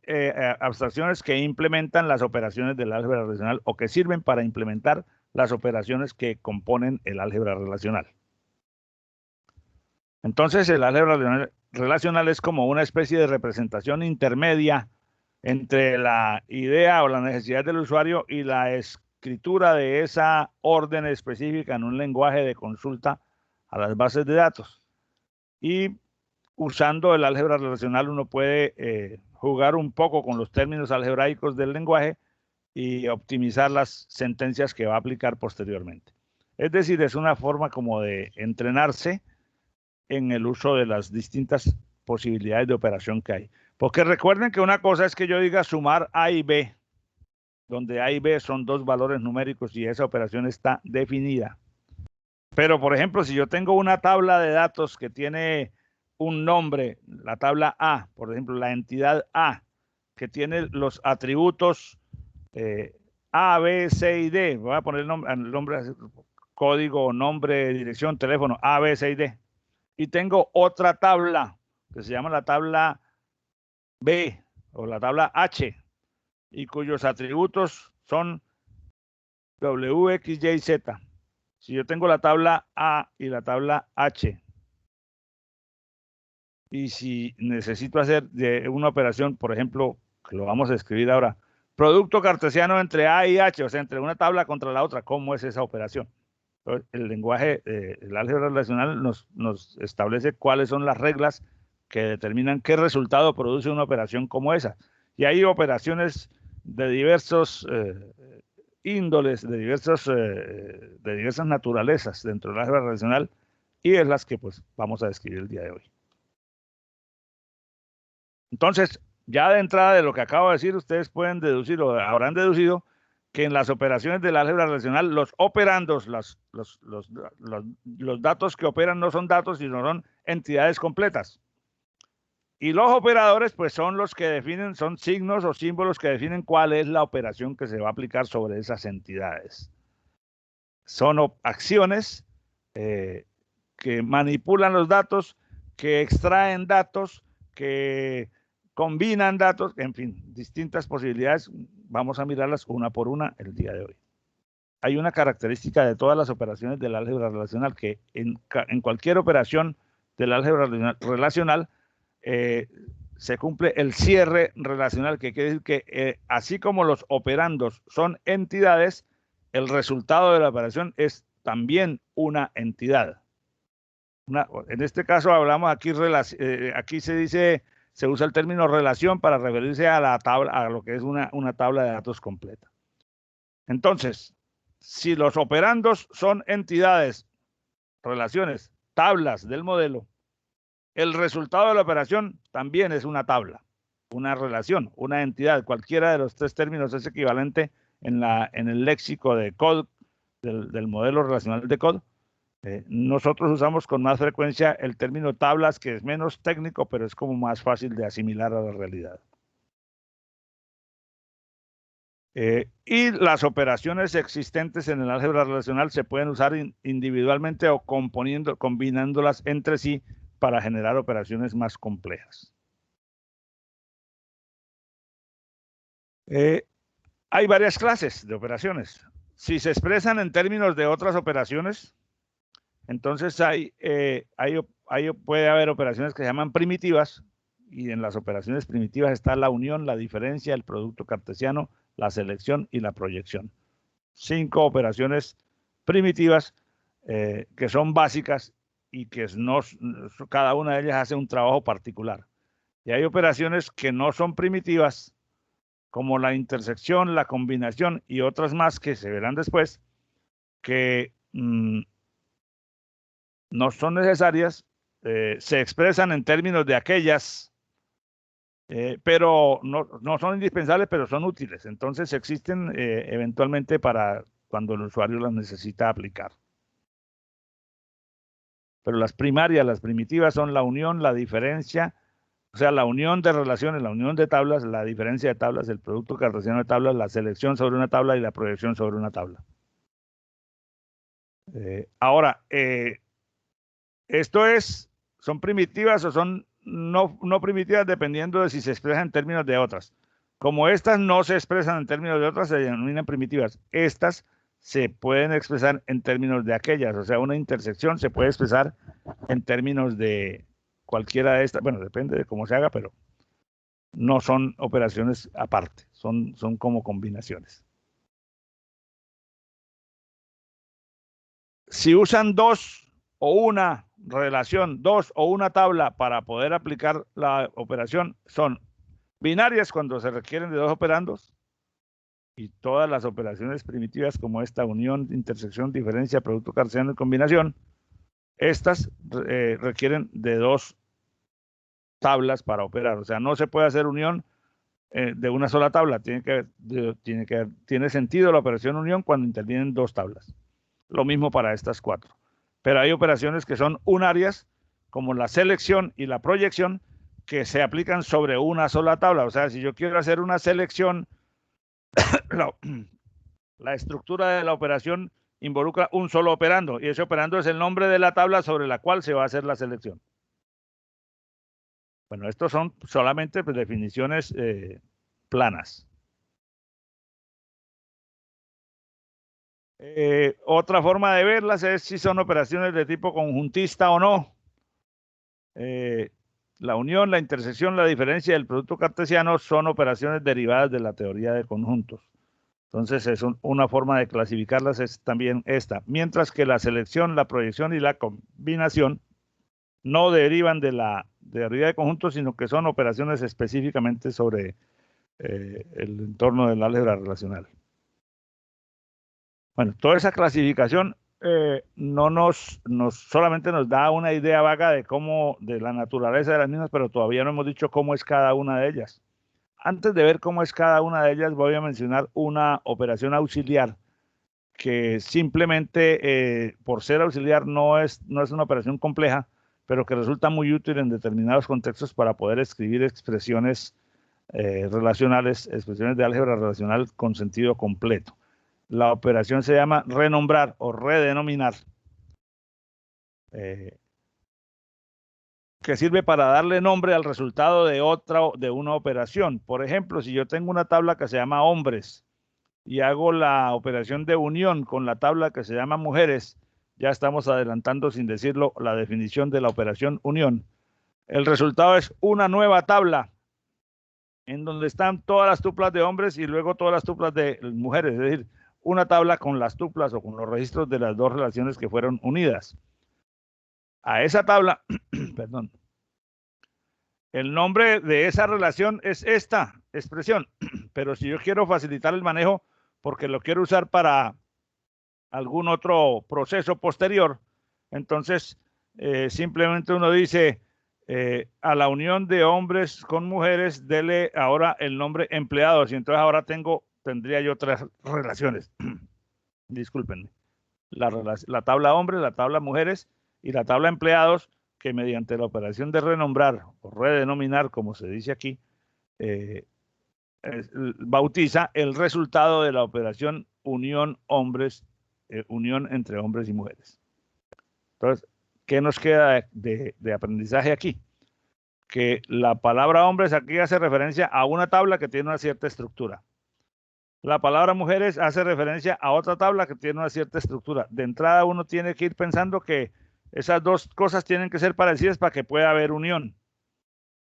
abstracciones que implementan las operaciones del álgebra relacional o que sirven para implementar las operaciones que componen el álgebra relacional. Entonces, el álgebra relacional es como una especie de representación intermedia entre la idea o la necesidad del usuario y la escritura de esa orden específica en un lenguaje de consulta a las bases de datos. Y usando el álgebra relacional uno puede jugar un poco con los términos algebraicos del lenguaje y optimizar las sentencias que va a aplicar posteriormente. Es decir, es una forma como de entrenarse en el uso de las distintas posibilidades de operación que hay. Porque recuerden que una cosa es que yo diga sumar A y B, donde A y B son dos valores numéricos y esa operación está definida. Pero, por ejemplo, si yo tengo una tabla de datos que tiene un nombre, la tabla A, por ejemplo, la entidad A, que tiene los atributos A, B, C y D, voy a poner el nombre, código, nombre, dirección, teléfono, A, B, C y D. Y tengo otra tabla que se llama la tabla B o la tabla H y cuyos atributos son W, X, Y, Z. Si yo tengo la tabla A y la tabla H y si necesito hacer una operación, por ejemplo, que lo vamos a escribir ahora, producto cartesiano entre A y H, o sea, entre una tabla contra la otra, ¿cómo es esa operación? Entonces, el lenguaje, el álgebra relacional nos establece cuáles son las reglas que determinan qué resultado produce una operación como esa. Y hay operaciones de diversos índoles, de diversas naturalezas dentro del álgebra relacional y es las que pues vamos a describir el día de hoy. Entonces, ya de entrada de lo que acabo de decir, ustedes pueden deducir o habrán deducido que en las operaciones del álgebra relacional, los operandos, los datos que operan no son datos, sino son entidades completas. Y los operadores, pues son los que definen, son signos o símbolos que definen cuál es la operación que se va a aplicar sobre esas entidades. Son acciones que manipulan los datos, que extraen datos, que combinan datos, en fin, distintas posibilidades. Vamos a mirarlas una por una el día de hoy. Hay una característica de todas las operaciones del álgebra relacional que en cualquier operación del álgebra relacional se cumple el cierre relacional, que quiere decir que así como los operandos son entidades, el resultado de la operación es también una entidad. En este caso hablamos aquí, aquí se usa el término relación para referirse a la tabla, a lo que es una tabla de datos completa. Entonces, si los operandos son entidades, relaciones, tablas del modelo, el resultado de la operación también es una tabla, una relación, una entidad. Cualquiera de los tres términos es equivalente en el léxico de CODE, del modelo relacional de CODE. Nosotros usamos con más frecuencia el término tablas, que es menos técnico, pero es como más fácil de asimilar a la realidad. Y las operaciones existentes en el álgebra relacional se pueden usar individualmente o combinándolas entre sí para generar operaciones más complejas. Hay varias clases de operaciones. Si se expresan en términos de otras operaciones, entonces puede haber operaciones que se llaman primitivas, y en las operaciones primitivas está la unión, la diferencia, el producto cartesiano, la selección y la proyección. 5 operaciones primitivas que son básicas y que cada una de ellas hace un trabajo particular. Y hay operaciones que no son primitivas, como la intersección, la combinación y otras más que se verán después, que no son necesarias, se expresan en términos de aquellas, pero no son indispensables, pero son útiles. Entonces existen eventualmente para cuando el usuario las necesita aplicar. Pero las primarias, las primitivas, son la unión, la diferencia, o sea, la unión de relaciones, la unión de tablas, la diferencia de tablas, el producto cartesiano de tablas, la selección sobre una tabla y la proyección sobre una tabla. Ahora, son primitivas o son no primitivas dependiendo de si se expresan en términos de otras. Como estas no se expresan en términos de otras, se denominan primitivas. Estas se pueden expresar en términos de aquellas, o sea, una intersección se puede expresar en términos de cualquiera de estas, bueno, depende de cómo se haga, pero no son operaciones aparte, son como combinaciones. Si usan dos o una relación, dos o una tabla para poder aplicar la operación, son binarias cuando se requieren de dos operandos, y todas las operaciones primitivas como esta unión, intersección, diferencia, producto cartesiano y combinación, estas requieren de dos tablas para operar. O sea, no se puede hacer unión de una sola tabla. Tiene sentido la operación unión cuando intervienen dos tablas. Lo mismo para estas cuatro. Pero hay operaciones que son unarias, como la selección y la proyección, que se aplican sobre una sola tabla. O sea, si yo quiero hacer una selección, la estructura de la operación involucra un solo operando, y ese operando es el nombre de la tabla sobre la cual se va a hacer la selección. Bueno, estos son solamente pues, definiciones planas. Otra forma de verlas es si son operaciones de tipo conjuntista o no. La unión, la intersección, la diferencia y el producto cartesiano son operaciones derivadas de la teoría de conjuntos. Entonces, una forma de clasificarlas es también esta. Mientras que la selección, la proyección y la combinación no derivan de la teoría de conjuntos, sino que son operaciones específicamente sobre el entorno del álgebra relacional. Bueno, toda esa clasificación no solamente nos da una idea vaga de la naturaleza de las mismas, pero todavía no hemos dicho cómo es cada una de ellas. Antes de ver cómo es cada una de ellas, voy a mencionar una operación auxiliar que simplemente por ser auxiliar no es una operación compleja, pero que resulta muy útil en determinados contextos para poder escribir expresiones relacionales, expresiones de álgebra relacional con sentido completo. La operación se llama renombrar o redenominar, que sirve para darle nombre al resultado de una operación. Por ejemplo, si yo tengo una tabla que se llama hombres y hago la operación de unión con la tabla que se llama mujeres, ya estamos adelantando, sin decirlo, la definición de la operación unión. El resultado es una nueva tabla en donde están todas las tuplas de hombres y luego todas las tuplas de mujeres, es decir, una tabla con las tuplas o con los registros de las dos relaciones que fueron unidas. A esa tabla, perdón, el nombre de esa relación es esta expresión, pero si yo quiero facilitar el manejo porque lo quiero usar para algún otro proceso posterior, entonces simplemente uno dice a la unión de hombres con mujeres, dele ahora el nombre empleados, y entonces ahora tendría yo tres relaciones. Discúlpenme. La tabla hombres, la tabla mujeres y la tabla empleados, que mediante la operación de renombrar o redenominar, como se dice aquí, bautiza el resultado de la operación unión hombres, unión entre hombres y mujeres. Entonces, ¿qué nos queda de aprendizaje aquí? Que la palabra hombres aquí hace referencia a una tabla que tiene una cierta estructura. La palabra mujeres hace referencia a otra tabla que tiene una cierta estructura. De entrada uno tiene que ir pensando que esas dos cosas tienen que ser parecidas para que pueda haber unión,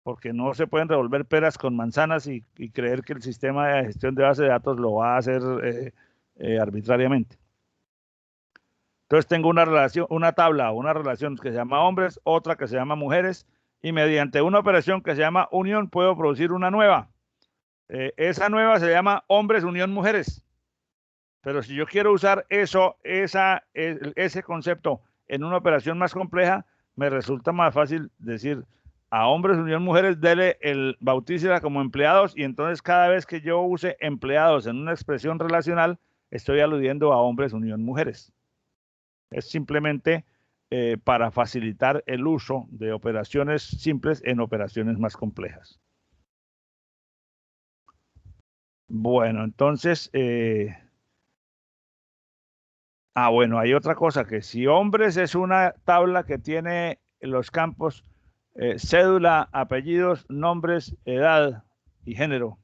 porque no se pueden revolver peras con manzanas y creer que el sistema de gestión de base de datos lo va a hacer arbitrariamente. Entonces tengo una tabla o una relación que se llama hombres, otra que se llama mujeres, y mediante una operación que se llama unión puedo producir una nueva. Esa nueva se llama hombres unión mujeres. Pero si yo quiero usar ese concepto en una operación más compleja, me resulta más fácil decir a hombres unión mujeres, bautícela como empleados, y entonces cada vez que yo use empleados en una expresión relacional, estoy aludiendo a hombres unión mujeres. Es simplemente para facilitar el uso de operaciones simples en operaciones más complejas. Bueno, entonces, bueno, hay otra cosa, que si hombres es una tabla que tiene los campos cédula, apellidos, nombres, edad y género,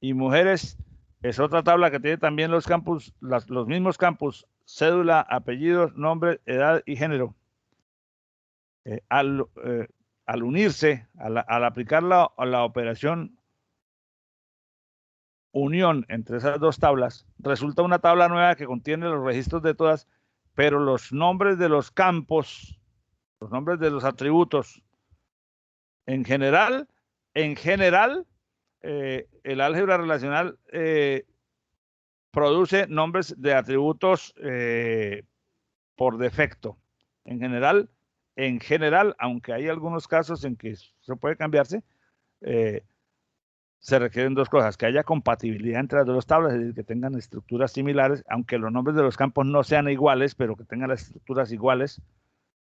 y mujeres es otra tabla que tiene también los mismos campos, cédula, apellidos, nombre, edad y género. Al unirse, al aplicar la operación unión entre esas dos tablas, resulta una tabla nueva que contiene los registros de todas, pero los nombres de los campos, los nombres de los atributos, en general, el álgebra relacional produce nombres de atributos por defecto. En general, en general, aunque hay algunos casos en que eso puede cambiarse, se requieren dos cosas: que haya compatibilidad entre las dos tablas, es decir, que tengan estructuras similares, aunque los nombres de los campos no sean iguales, pero que tengan las estructuras iguales.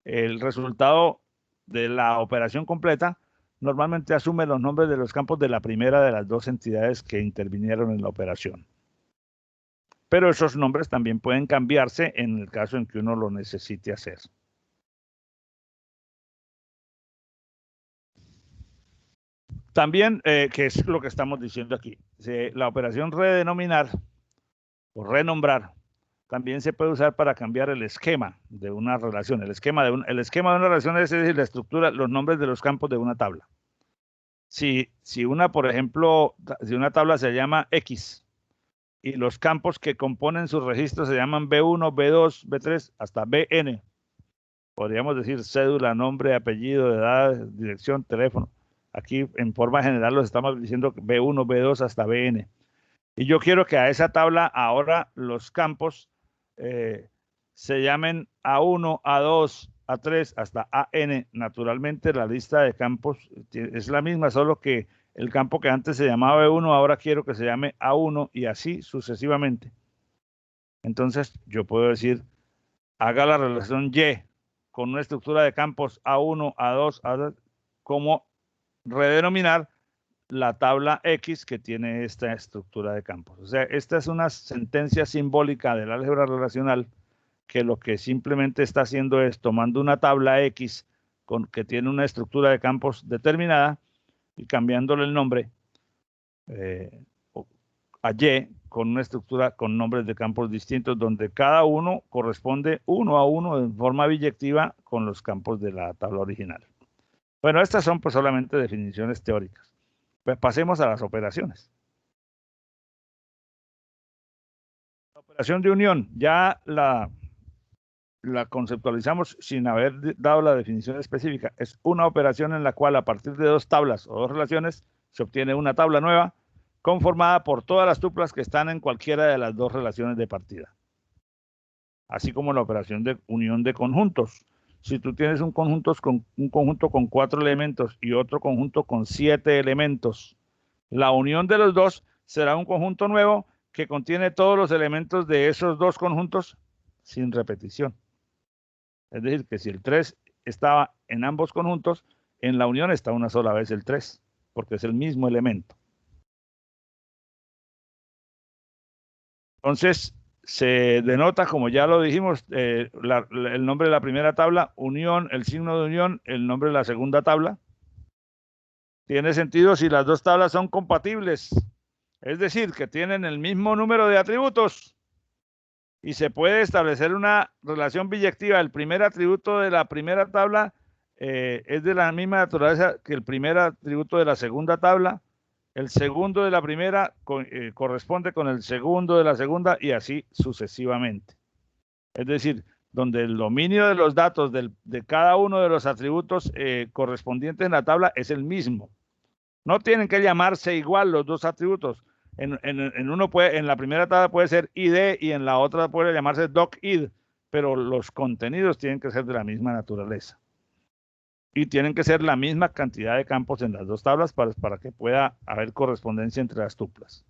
El resultado de la operación completa normalmente asume los nombres de los campos de la primera de las dos entidades que intervinieron en la operación. Pero esos nombres también pueden cambiarse en el caso en que uno lo necesite hacer. También, que es lo que estamos diciendo aquí, la operación redenominar o renombrar también se puede usar para cambiar el esquema de una relación. El esquema de una relación es decir, la estructura, los nombres de los campos de una tabla. Si una, por ejemplo, si una tabla se llama X y los campos que componen su registro se llaman B1, B2, B3, hasta BN, podríamos decir cédula, nombre, apellido, edad, dirección, teléfono. Aquí en forma general los estamos diciendo B1, B2 hasta BN. Y yo quiero que a esa tabla ahora los campos se llamen A1, A2, A3 hasta AN. Naturalmente la lista de campos es la misma, solo que el campo que antes se llamaba B1 ahora quiero que se llame A1 y así sucesivamente. Entonces yo puedo decir, haga la relación Y con una estructura de campos A1, A2, A3, como redenominar la tabla X que tiene esta estructura de campos. O sea, esta es una sentencia simbólica del álgebra relacional que lo que simplemente está haciendo es tomando una tabla X que tiene una estructura de campos determinada y cambiándole el nombre a Y con una estructura con nombres de campos distintos donde cada uno corresponde uno a uno en forma biyectiva con los campos de la tabla original. Bueno, estas son pues solamente definiciones teóricas. Pues pasemos a las operaciones. La operación de unión ya la conceptualizamos sin haber dado la definición específica. Es una operación en la cual a partir de dos tablas o dos relaciones se obtiene una tabla nueva conformada por todas las tuplas que están en cualquiera de las dos relaciones de partida. Así como la operación de unión de conjuntos. Si tú tienes un conjunto con 4 elementos y otro conjunto con 7 elementos, la unión de los dos será un conjunto nuevo que contiene todos los elementos de esos dos conjuntos sin repetición. Es decir, que si el 3 estaba en ambos conjuntos, en la unión está una sola vez el 3, porque es el mismo elemento. Entonces, se denota, como ya lo dijimos, el nombre de la primera tabla, unión, el signo de unión, el nombre de la segunda tabla. Tiene sentido si las dos tablas son compatibles, es decir, que tienen el mismo número de atributos. Y se puede establecer una relación biyectiva. El primer atributo de la primera tabla es de la misma naturaleza que el primer atributo de la segunda tabla. El segundo de la primera corresponde con el segundo de la segunda y así sucesivamente. Es decir, donde el dominio de los datos de cada uno de los atributos correspondientes en la tabla es el mismo. No tienen que llamarse igual los dos atributos. En la primera tabla puede ser id y en la otra puede llamarse docid, pero los contenidos tienen que ser de la misma naturaleza. Y tienen que ser la misma cantidad de campos en las dos tablas para que pueda haber correspondencia entre las tuplas.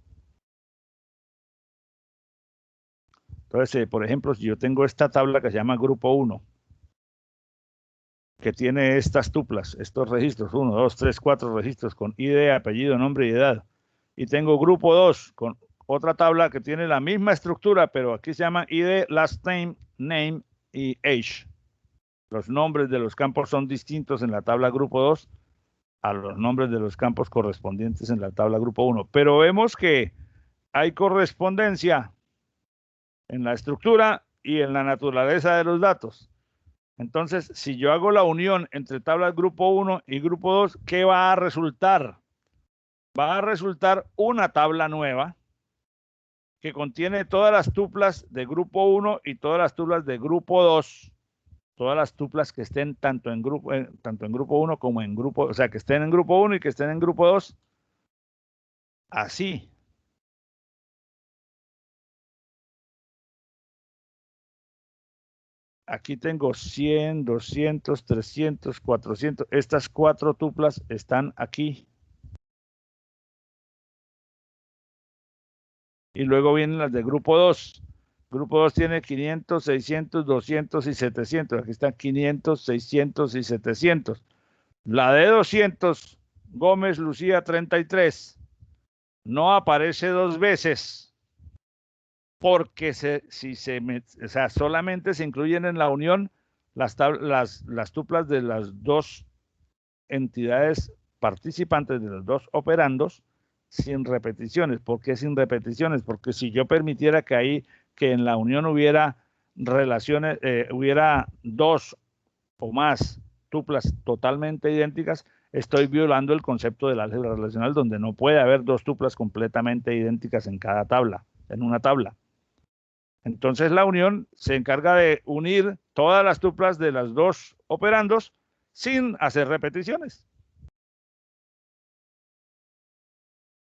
Entonces, por ejemplo, si yo tengo esta tabla que se llama grupo 1, que tiene estas tuplas, estos registros, 1, 2, 3, 4 registros con ID, apellido, nombre y edad. Y tengo grupo 2 con otra tabla que tiene la misma estructura, pero aquí se llama ID, last name, name y age. Los nombres de los campos son distintos en la tabla grupo 2 a los nombres de los campos correspondientes en la tabla grupo 1. Pero vemos que hay correspondencia en la estructura y en la naturaleza de los datos. Entonces, si yo hago la unión entre tablas grupo 1 y grupo 2, ¿qué va a resultar? Va a resultar una tabla nueva que contiene todas las tuplas de grupo 1 y todas las tuplas de grupo 2. Todas las tuplas que estén tanto en grupo 1 como en grupo, o sea, que estén en grupo 1 y que estén en grupo 2. Así. aquí tengo 100, 200, 300, 400. Estas 4 tuplas están aquí. Y luego vienen las de grupo 2. Grupo 2 tiene 500, 600, 200 y 700. Aquí están 500, 600 y 700. La de 200, Gómez Lucía 33, no aparece 2 veces porque solamente se incluyen en la unión las tuplas de las 2 entidades participantes, de los 2 operandos, sin repeticiones. ¿Por qué sin repeticiones? Porque si yo permitiera que en la unión hubiera relaciones, hubiera 2 o más tuplas totalmente idénticas, estoy violando el concepto del álgebra relacional, donde no puede haber 2 tuplas completamente idénticas en cada tabla, en una tabla. Entonces la unión se encarga de unir todas las tuplas de las 2 operandos sin hacer repeticiones.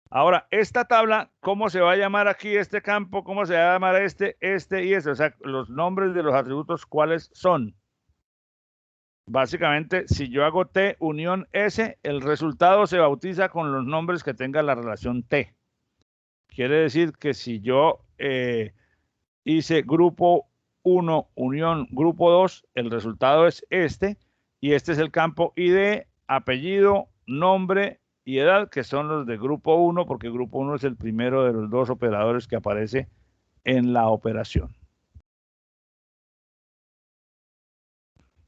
Ahora, esta tabla, ¿cómo se va a llamar aquí este campo? ¿Cómo se va a llamar este y este? O sea, los nombres de los atributos, ¿cuáles son? Básicamente, si yo hago T unión S, el resultado se bautiza con los nombres que tenga la relación T. Quiere decir que si yo hice grupo 1 unión grupo 2, el resultado es este, y este es el campo ID, apellido, nombre y edad, que son los de grupo 1, porque grupo 1 es el primero de los 2 operadores que aparece en la operación.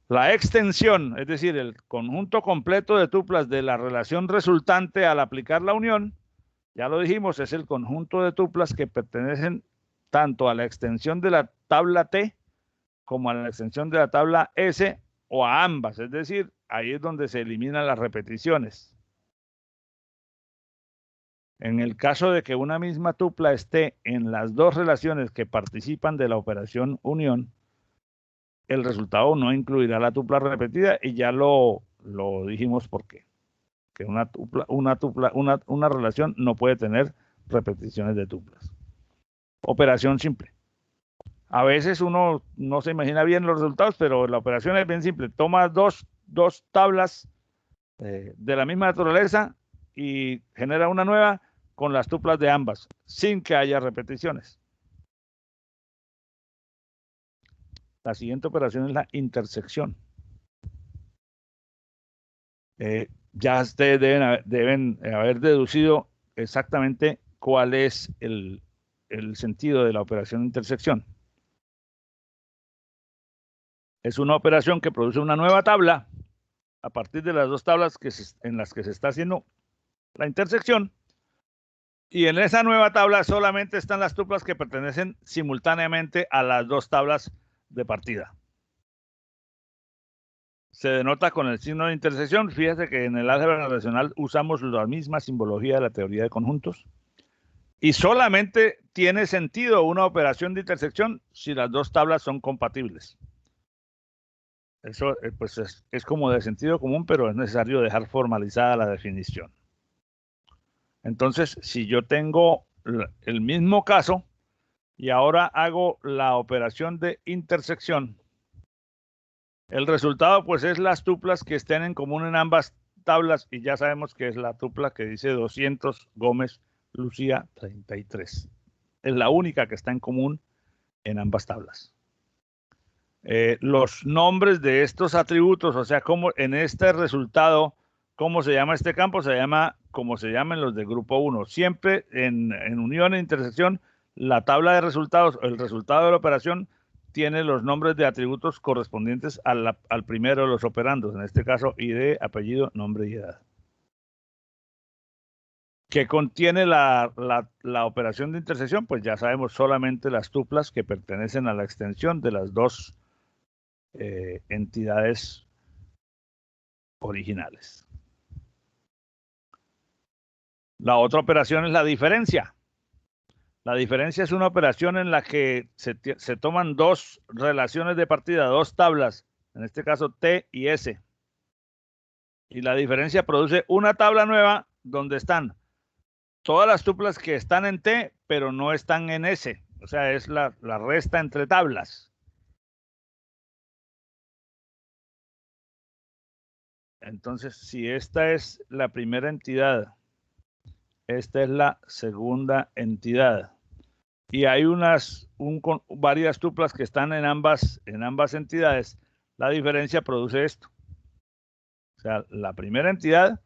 La extensión, es decir, el conjunto completo de tuplas de la relación resultante al aplicar la unión, ya lo dijimos, es el conjunto de tuplas que pertenecen tanto a la extensión de la tabla T como a la extensión de la tabla S o a ambas, es decir, ahí es donde se eliminan las repeticiones. En el caso de que una misma tupla esté en las 2 relaciones que participan de la operación unión, el resultado no incluirá la tupla repetida y ya lo dijimos por qué. Que una relación no puede tener repeticiones de tuplas. Operación simple. A veces uno no se imagina bien los resultados, pero la operación es bien simple. Toma dos tablas de la misma naturaleza y genera una nueva con las tuplas de ambas, sin que haya repeticiones. La siguiente operación es la intersección. Ya ustedes deben haber deducido exactamente cuál es el sentido de la operación de intersección. Es una operación que produce una nueva tabla a partir de las 2 tablas en las que se está haciendo la intersección. Y en esa nueva tabla solamente están las tuplas que pertenecen simultáneamente a las 2 tablas de partida. Se denota con el signo de intersección. Fíjate que en el álgebra relacional usamos la misma simbología de la teoría de conjuntos. Y solamente tiene sentido una operación de intersección si las 2 tablas son compatibles. Eso pues es como de sentido común, pero es necesario dejar formalizada la definición. Entonces, si yo tengo el mismo caso y ahora hago la operación de intersección, el resultado pues es las tuplas que estén en común en ambas tablas, y ya sabemos que es la tupla que dice 200 Gómez Lucía 33. Es la única que está en común en ambas tablas. Los nombres de estos atributos, o sea, como en este resultado, ¿cómo se llama este campo? Se llama como se llaman los de grupo 1. Siempre en unión e intersección, la tabla de resultados, el resultado de la operación, tiene los nombres de atributos correspondientes al primero de los operandos, en este caso ID, apellido, nombre y edad. ¿Qué contiene la operación de intersección? Pues ya sabemos, solamente las tuplas que pertenecen a la extensión de las 2 entidades originales. La otra operación es la diferencia. La diferencia es una operación en la que se toman 2 relaciones de partida, 2 tablas, en este caso T y S. Y la diferencia produce una tabla nueva donde están todas las tuplas que están en T, pero no están en S. O sea, es la resta entre tablas. Entonces, si esta es la primera entidad, esta es la segunda entidad, y hay varias tuplas que están en ambas entidades, la diferencia produce esto. O sea, la primera entidad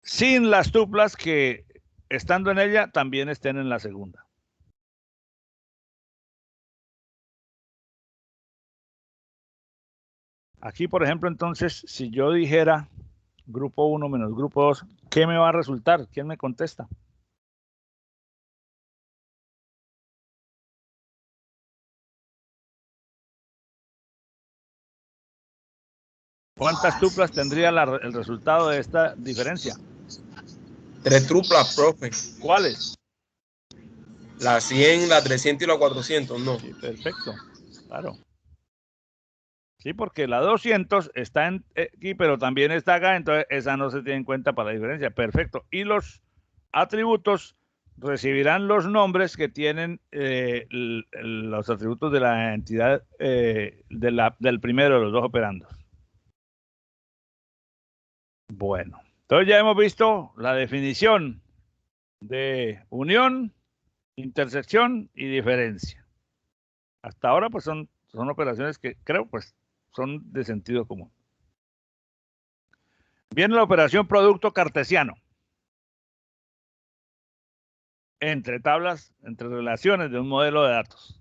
sin las tuplas que estando en ella también estén en la segunda. Aquí, por ejemplo, entonces, si yo dijera grupo 1 menos grupo 2, ¿qué me va a resultar? ¿Quién me contesta? ¿Cuántas tuplas tendría el resultado de esta diferencia? 3 tuplas, profe. ¿Cuáles? La 100, la 300 y la 400, ¿no? Sí, perfecto, claro. Sí, porque la 200 está aquí, pero también está acá, entonces esa no se tiene en cuenta para la diferencia. Perfecto. Y los atributos recibirán los nombres que tienen los atributos de la entidad del primero de los dos operandos. Bueno, entonces ya hemos visto la definición de unión, intersección y diferencia. Hasta ahora pues son operaciones que creo pues son de sentido común. Viene la operación producto cartesiano. Entre tablas, entre relaciones de un modelo de datos.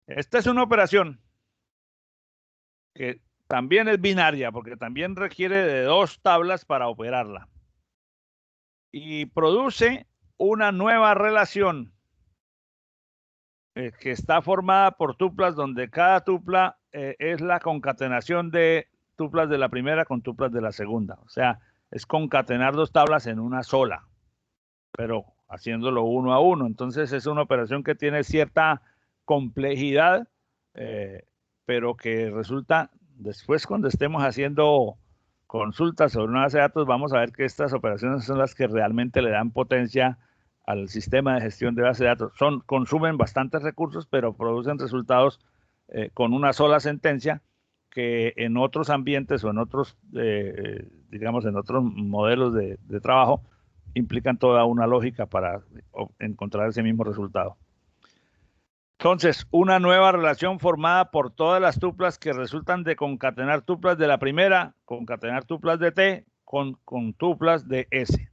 Esta es una operación que también es binaria, porque también requiere de 2 tablas para operarla. Y produce una nueva relación que está formada por tuplas, donde cada tupla es la concatenación de tuplas de la primera con tuplas de la segunda. O sea, es concatenar 2 tablas en una sola, pero haciéndolo uno a uno. Entonces es una operación que tiene cierta complejidad, pero que resulta, después cuando estemos haciendo consultas sobre una base de datos, vamos a ver que estas operaciones son las que realmente le dan potencia al sistema de gestión de base de datos. Consumen bastantes recursos, pero producen resultados con una sola sentencia, que en otros ambientes o en otros, digamos, en otros modelos de trabajo, implican toda una lógica para encontrar ese mismo resultado. Entonces, una nueva relación formada por todas las tuplas que resultan de concatenar tuplas de la primera, concatenar tuplas de T con tuplas de S.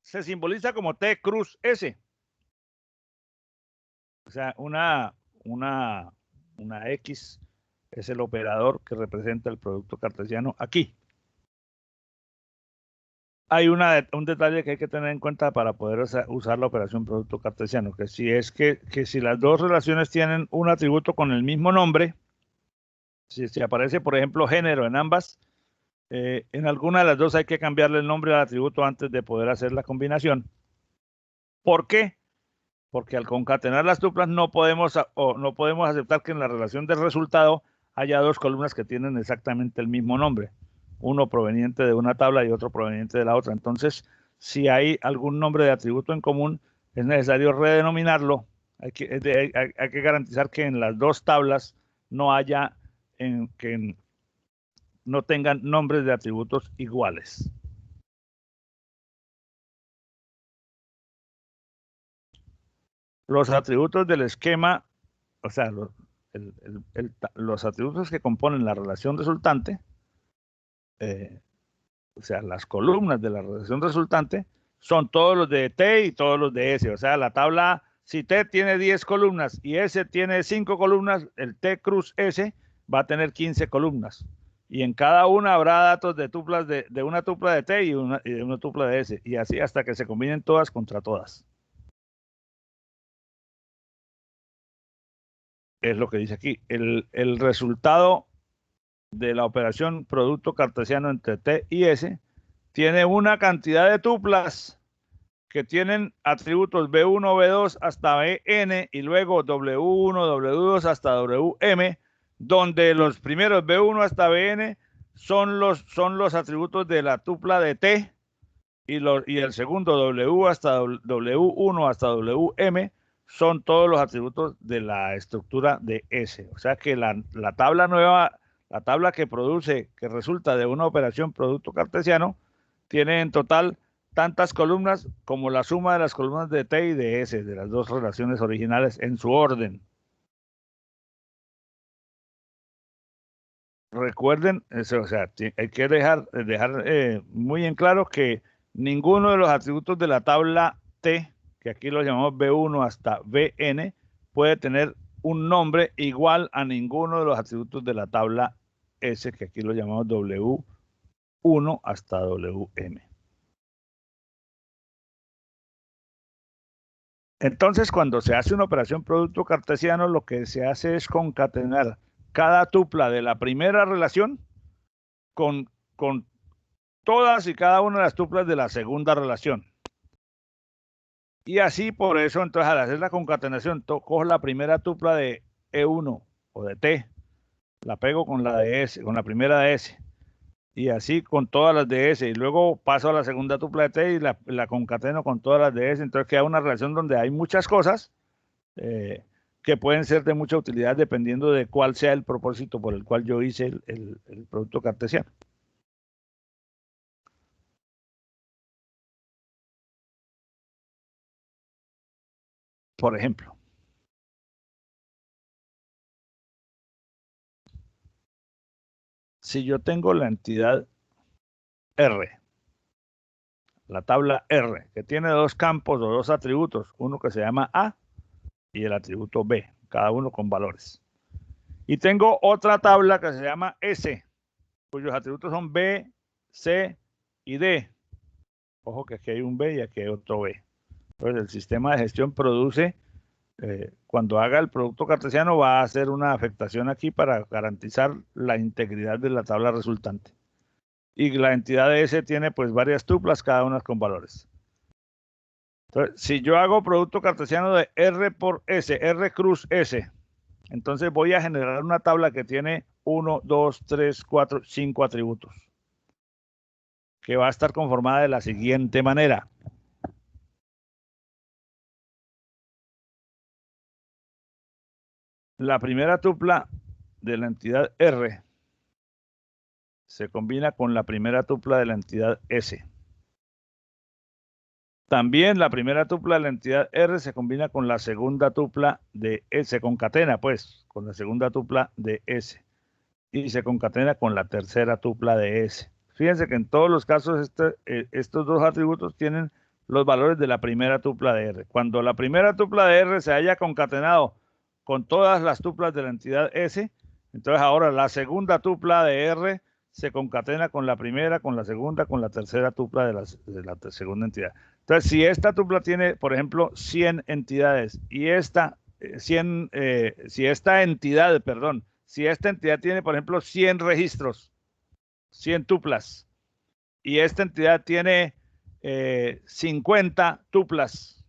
Se simboliza como T cruz S. O sea, una X es el operador que representa el producto cartesiano aquí. Hay un detalle que hay que tener en cuenta para poder usar la operación producto cartesiano, que si las dos relaciones tienen un atributo con el mismo nombre, si aparece, por ejemplo, género en ambas, en alguna de las dos hay que cambiarle el nombre al atributo antes de poder hacer la combinación. ¿Por qué? Porque al concatenar las tuplas no podemos aceptar que en la relación del resultado haya 2 columnas que tienen exactamente el mismo nombre, uno proveniente de una tabla y otro proveniente de la otra. Entonces, si hay algún nombre de atributo en común, es necesario redenominarlo. Hay que garantizar que en las 2 tablas no haya, que no tengan nombres de atributos iguales. Los atributos del esquema, o sea, los atributos que componen la relación resultante, o sea, las columnas de la relación resultante, son todos los de T y todos los de S. O sea, la tabla, si T tiene 10 columnas y S tiene 5 columnas, el T cruz S va a tener 15 columnas. Y en cada una habrá datos de tuplas de una tupla de T y de una tupla de S. Y así hasta que se combinen todas contra todas. Es lo que dice aquí. El resultado de la operación producto cartesiano entre T y S tiene una cantidad de tuplas que tienen atributos B1, B2 hasta Bn y luego W1, W2 hasta Wm, donde los primeros B1 hasta Bn son los atributos de la tupla de T y el segundo W hasta W1 hasta Wm son todos los atributos de la estructura de S. O sea que la tabla nueva, la tabla que resulta de una operación producto cartesiano, tiene en total tantas columnas como la suma de las columnas de T y de S, de las dos relaciones originales en su orden. Recuerden, eso, o sea, hay que dejar muy en claro que ninguno de los atributos de la tabla T, que aquí lo llamamos B1 hasta Bn, puede tener un nombre igual a ninguno de los atributos de la tabla S, que aquí lo llamamos W1 hasta Wm. Entonces, cuando se hace una operación producto cartesiano, lo que se hace es concatenar cada tupla de la primera relación con todas y cada una de las tuplas de la segunda relación. Y así, por eso, entonces, al hacer la concatenación, cojo la primera tupla de E1 o de T, la pego con la de S, con la primera de S, y así con todas las de S, y luego paso a la segunda tupla de T y la concateno con todas las de S. Entonces queda una relación donde hay muchas cosas que pueden ser de mucha utilidad dependiendo de cuál sea el propósito por el cual yo hice el producto cartesiano. Por ejemplo, si yo tengo la entidad R, la tabla R, que tiene dos campos o dos atributos, uno que se llama A y el atributo B, cada uno con valores. Y tengo otra tabla que se llama S, cuyos atributos son B, C y D. Ojo que aquí hay un B y aquí hay otro B. Entonces el sistema de gestión produce, cuando haga el producto cartesiano, va a hacer una afectación aquí para garantizar la integridad de la tabla resultante. Y la entidad de S tiene pues varias tuplas, cada una con valores. Entonces, si yo hago producto cartesiano de R por S, R cruz S, entonces voy a generar una tabla que tiene 1, 2, 3, 4, 5 atributos, que va a estar conformada de la siguiente manera. La primera tupla de la entidad R se combina con la primera tupla de la entidad S. También la primera tupla de la entidad R se combina con la segunda tupla de S, se concatena pues con la segunda tupla de S y se concatena con la tercera tupla de S. Fíjense que en todos los casos estos dos atributos tienen los valores de la primera tupla de R. Cuando la primera tupla de R se haya concatenado con todas las tuplas de la entidad S, entonces ahora la segunda tupla de R se concatena con la primera, con la segunda, con la tercera tupla de la segunda entidad. Entonces, si esta tupla tiene, por ejemplo, 100 entidades y si esta entidad tiene, por ejemplo, 100 registros, 100 tuplas, y esta entidad tiene 50 tuplas,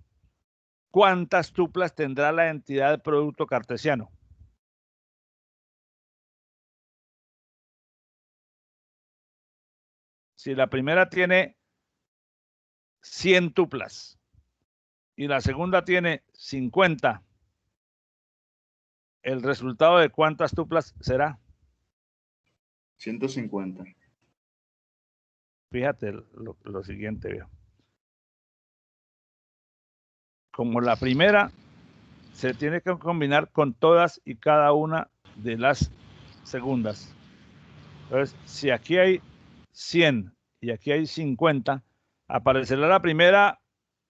¿cuántas tuplas tendrá la entidad de producto cartesiano? Si la primera tiene 100 tuplas y la segunda tiene 50, ¿el resultado de cuántas tuplas será? 150. Fíjate lo siguiente, veo. Como la primera se tiene que combinar con todas y cada una de las segundas. Entonces, si aquí hay 100 y aquí hay 50, aparecerá la primera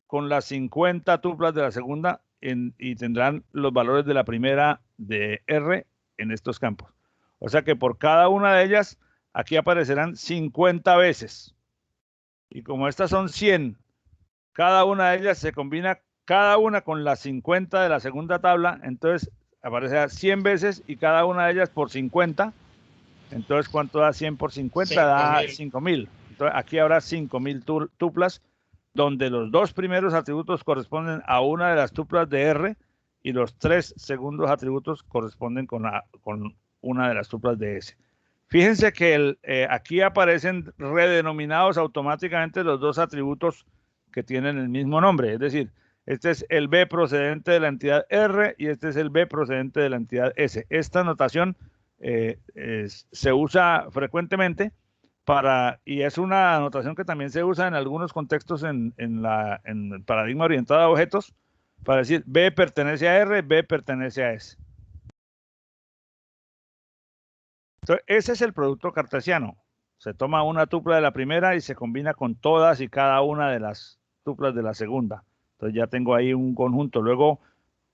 con las 50 tuplas de la segunda y tendrán los valores de la primera de R en estos campos. O sea que por cada una de ellas, aquí aparecerán 50 veces. Y como estas son 100, cada una de ellas se combina cada una con las 50 de la segunda tabla, entonces aparecerá 100 veces y cada una de ellas por 50. Entonces, ¿cuánto da 100 por 50? Da 5.000. Entonces, aquí habrá 5.000 tuplas, donde los dos primeros atributos corresponden a una de las tuplas de R y los tres segundos atributos corresponden con una de las tuplas de S. Fíjense que aquí aparecen redenominados automáticamente los dos atributos que tienen el mismo nombre. Es decir, Este es el B procedente de la entidad R y este es el B procedente de la entidad S. Esta notación se usa frecuentemente y es una notación que también se usa en algunos contextos en el paradigma orientado a objetos, para decir B pertenece a R, B pertenece a S. Entonces, ese es el producto cartesiano. Se toma una tupla de la primera y se combina con todas y cada una de las tuplas de la segunda. Entonces ya tengo ahí un conjunto. Luego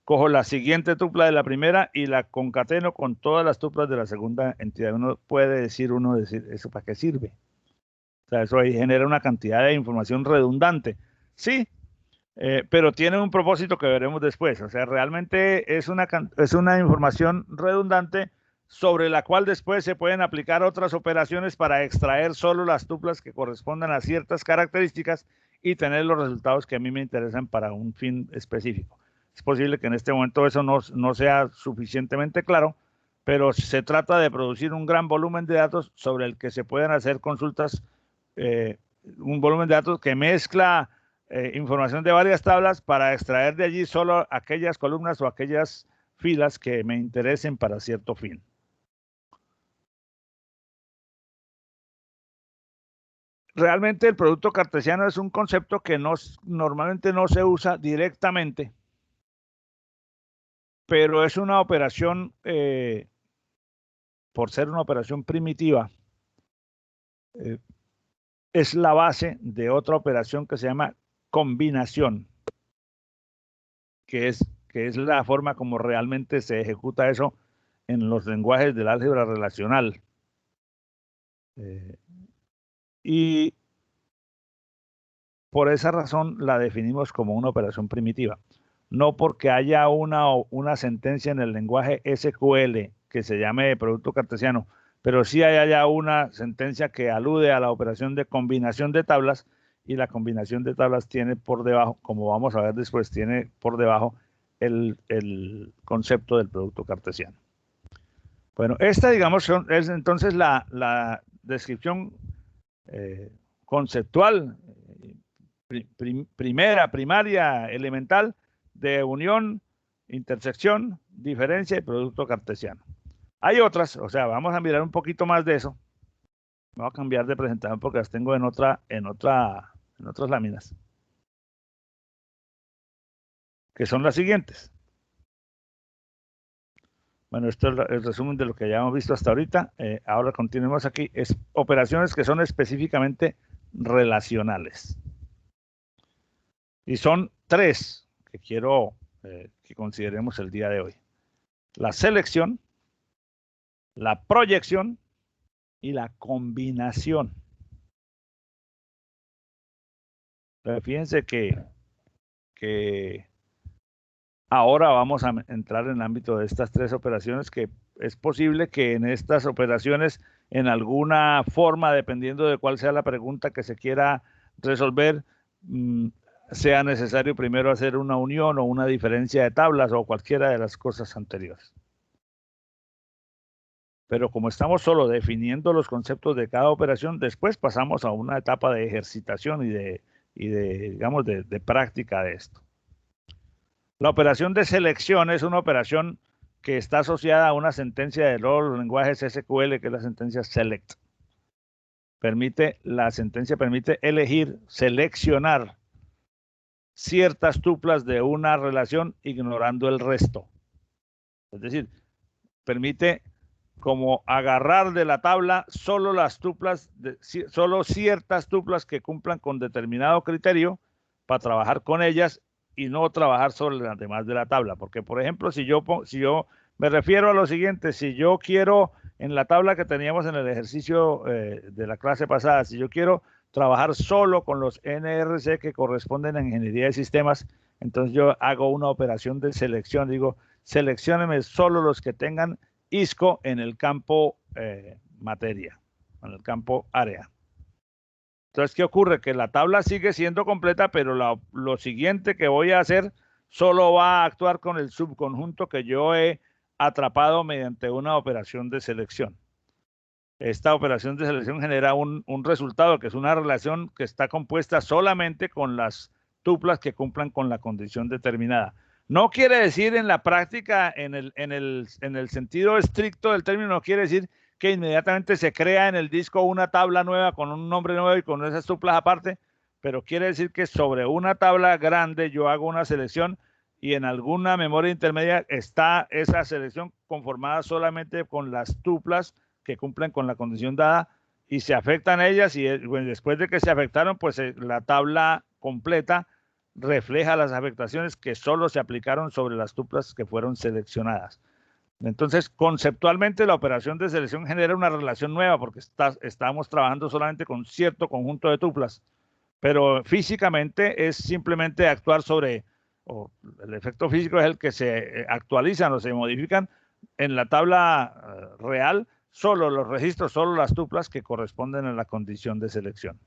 cojo la siguiente tupla de la primera y la concateno con todas las tuplas de la segunda entidad. Uno puede decir, ¿eso para qué sirve? O sea, eso ahí genera una cantidad de información redundante. Sí, pero tiene un propósito que veremos después. O sea, realmente es una información redundante sobre la cual después se pueden aplicar otras operaciones para extraer solo las tuplas que correspondan a ciertas características y tener los resultados que a mí me interesan para un fin específico. Es posible que en este momento eso no sea suficientemente claro, pero se trata de producir un gran volumen de datos sobre el que se pueden hacer consultas, un volumen de datos que mezcla información de varias tablas para extraer de allí solo aquellas columnas o aquellas filas que me interesen para cierto fin. Realmente el producto cartesiano es un concepto que normalmente no se usa directamente, pero es una operación, por ser una operación primitiva, es la base de otra operación que se llama combinación, que es la forma como realmente se ejecuta eso en los lenguajes del álgebra relacional. Y por esa razón la definimos como una operación primitiva. No porque haya una sentencia en el lenguaje SQL que se llame producto cartesiano, pero sí haya una sentencia que alude a la operación de combinación de tablas, y la combinación de tablas tiene por debajo, como vamos a ver después, tiene por debajo el concepto del producto cartesiano. Bueno, esta, digamos, es entonces la descripción conceptual, primaria, elemental, de unión, intersección, diferencia y producto cartesiano. Hay otras, o sea, vamos a mirar un poquito más de eso. Voy a cambiar de presentación porque las tengo en otras láminas, que son las siguientes. Bueno, esto es el resumen de lo que ya hemos visto hasta ahorita. Ahora continuemos aquí. Es operaciones que son específicamente relacionales. Y son tres que quiero que consideremos el día de hoy: la selección, la proyección y la combinación. Pero fíjense que ahora vamos a entrar en el ámbito de estas tres operaciones, que es posible que en estas operaciones, en alguna forma, dependiendo de cuál sea la pregunta que se quiera resolver, sea necesario primero hacer una unión o una diferencia de tablas o cualquiera de las cosas anteriores. Pero como estamos solo definiendo los conceptos de cada operación, después pasamos a una etapa de ejercitación digamos, de práctica de esto. La operación de selección es una operación que está asociada a una sentencia de los lenguajes SQL, que es la sentencia select. La sentencia permite elegir, seleccionar ciertas tuplas de una relación ignorando el resto. Es decir, permite como agarrar de la tabla solo las tuplas, solo ciertas tuplas que cumplan con determinado criterio para trabajar con ellas y no trabajar sobre las demás de la tabla. Porque, por ejemplo, si yo me refiero a lo siguiente: si yo quiero, en la tabla que teníamos en el ejercicio de la clase pasada, si yo quiero trabajar solo con los NRC que corresponden a ingeniería de sistemas, entonces yo hago una operación de selección. Digo, seleccióneme solo los que tengan ISCO en el campo materia, en el campo área. Entonces, ¿qué ocurre? Que la tabla sigue siendo completa, pero lo siguiente que voy a hacer solo va a actuar con el subconjunto que yo he atrapado mediante una operación de selección. Esta operación de selección genera un resultado que es una relación que está compuesta solamente con las tuplas que cumplan con la condición determinada. No quiere decir en la práctica, en el sentido estricto del término, no quiere decir que inmediatamente se crea en el disco una tabla nueva con un nombre nuevo y con esas tuplas aparte, pero quiere decir que sobre una tabla grande yo hago una selección y en alguna memoria intermedia está esa selección conformada solamente con las tuplas que cumplen con la condición dada y se afectan ellas y después de que se afectaron, pues la tabla completa refleja las afectaciones que solo se aplicaron sobre las tuplas que fueron seleccionadas. Entonces, conceptualmente la operación de selección genera una relación nueva porque estamos trabajando solamente con cierto conjunto de tuplas, pero físicamente es simplemente actuar sobre, o el efecto físico es el que se actualizan o se modifican en la tabla real, solo los registros, solo las tuplas que corresponden a la condición de selección.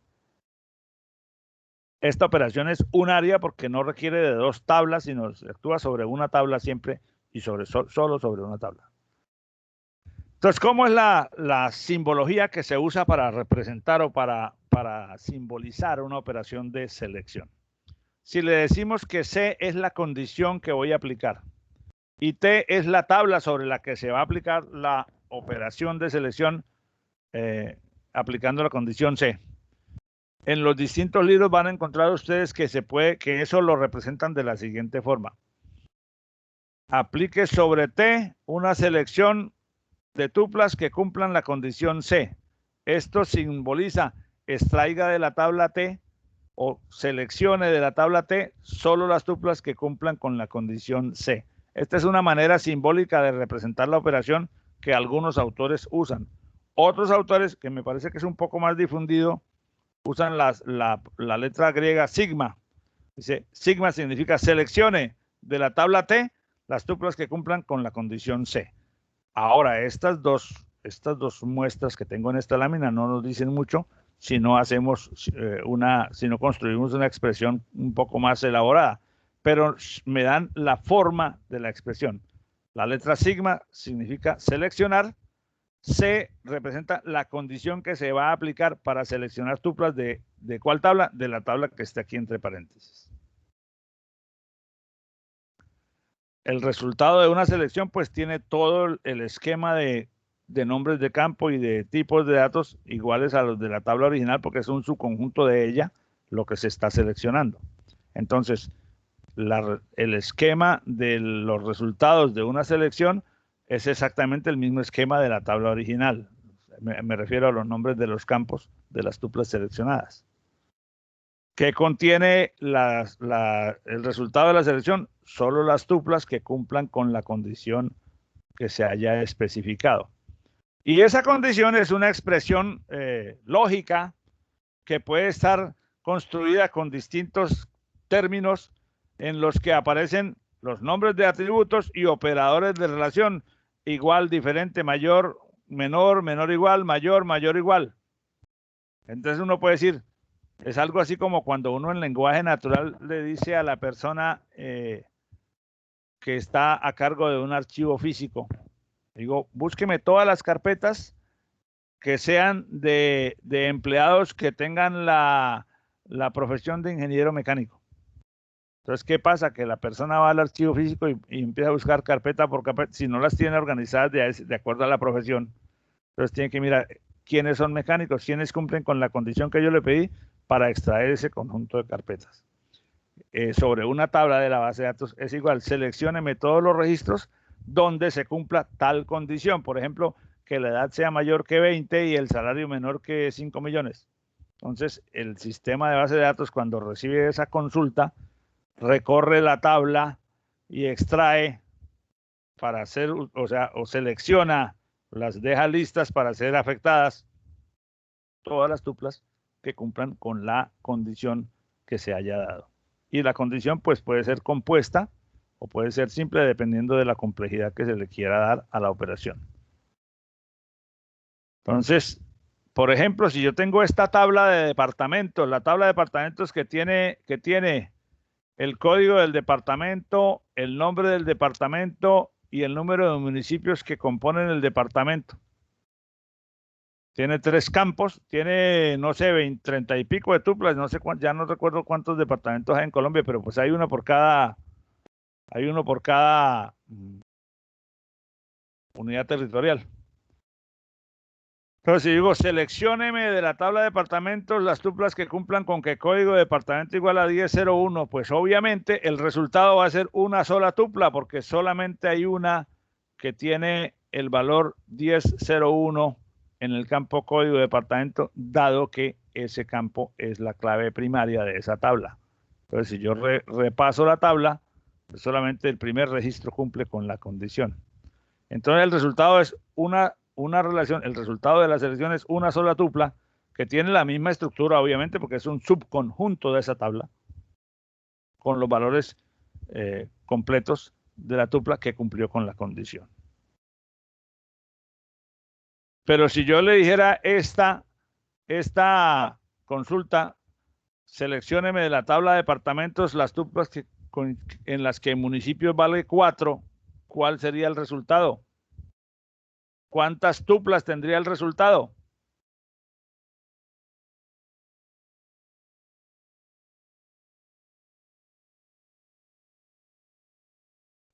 Esta operación es unaria porque no requiere de dos tablas, sino se actúa sobre una tabla siempre y solo sobre una tabla. Entonces, ¿cómo es la simbología que se usa para representar o para simbolizar una operación de selección? Si le decimos que C es la condición que voy a aplicar y T es la tabla sobre la que se va a aplicar la operación de selección aplicando la condición C. En los distintos libros van a encontrar ustedes que eso lo representan de la siguiente forma. Aplique sobre T una selección de tuplas que cumplan la condición C. Esto simboliza extraiga de la tabla T o seleccione de la tabla T solo las tuplas que cumplan con la condición C. Esta es una manera simbólica de representar la operación que algunos autores usan. Otros autores, que me parece que es un poco más difundido, usan la letra griega sigma. Dice, sigma significa seleccione de la tabla T las tuplas que cumplan con la condición C. Ahora, estas dos muestras que tengo en esta lámina no nos dicen mucho si no construimos una expresión un poco más elaborada, pero me dan la forma de la expresión. La letra sigma significa seleccionar, C representa la condición que se va a aplicar para seleccionar tuplas ¿de cuál tabla? De la tabla que está aquí entre paréntesis. El resultado de una selección pues tiene todo el esquema de nombres de campo y de tipos de datos iguales a los de la tabla original porque es un subconjunto de ella lo que se está seleccionando. Entonces, el esquema de los resultados de una selección es exactamente el mismo esquema de la tabla original. Me refiero a los nombres de los campos de las tuplas seleccionadas. ¿Qué contiene el resultado de la selección? Solo las tuplas que cumplan con la condición que se haya especificado. Y esa condición es una expresión lógica que puede estar construida con distintos términos en los que aparecen los nombres de atributos y operadores de relación, igual, diferente, mayor, menor, menor igual, mayor, mayor igual. Entonces uno puede decir, es algo así como cuando uno en lenguaje natural le dice a la persona que está a cargo de un archivo físico, digo, búsqueme todas las carpetas que sean de empleados que tengan la profesión de ingeniero mecánico. Entonces, ¿qué pasa? Que la persona va al archivo físico y empieza a buscar carpeta por carpeta, si no las tiene organizadas de acuerdo a la profesión. Entonces tiene que mirar quiénes son mecánicos, quiénes cumplen con la condición que yo le pedí para extraer ese conjunto de carpetas. Sobre una tabla de la base de datos es igual, seleccióneme todos los registros donde se cumpla tal condición. Por ejemplo, que la edad sea mayor que 20 y el salario menor que 5 millones. Entonces, el sistema de base de datos, cuando recibe esa consulta, recorre la tabla y extrae para hacer, o selecciona, las deja listas para ser afectadas, todas las tuplas que cumplan con la condición que se haya dado. Y la condición pues puede ser compuesta o puede ser simple dependiendo de la complejidad que se le quiera dar a la operación. Entonces, por ejemplo, si yo tengo esta tabla de departamentos, la tabla de departamentos que tiene el código del departamento, el nombre del departamento y el número de municipios que componen el departamento. Tiene 3 campos, tiene, no sé, 20, 30 y pico de tuplas, no sé ya no recuerdo cuántos departamentos hay en Colombia, pero pues hay uno por cada unidad territorial. Entonces, si digo, seleccióneme de la tabla de departamentos las tuplas que cumplan con que código de departamento igual a 1001, pues obviamente el resultado va a ser una sola tupla, porque solamente hay una que tiene el valor 1001 en el campo código de departamento, dado que ese campo es la clave primaria de esa tabla. Entonces, si yo repaso la tabla, pues solamente el primer registro cumple con la condición. Entonces, el resultado es una relación, el resultado de la selección es una sola tupla que tiene la misma estructura, obviamente, porque es un subconjunto de esa tabla, con los valores completos de la tupla que cumplió con la condición. Pero si yo le dijera esta consulta, seleccióneme de la tabla de departamentos las tuplas en las que el municipio vale 4, ¿cuál sería el resultado? ¿Cuántas tuplas tendría el resultado?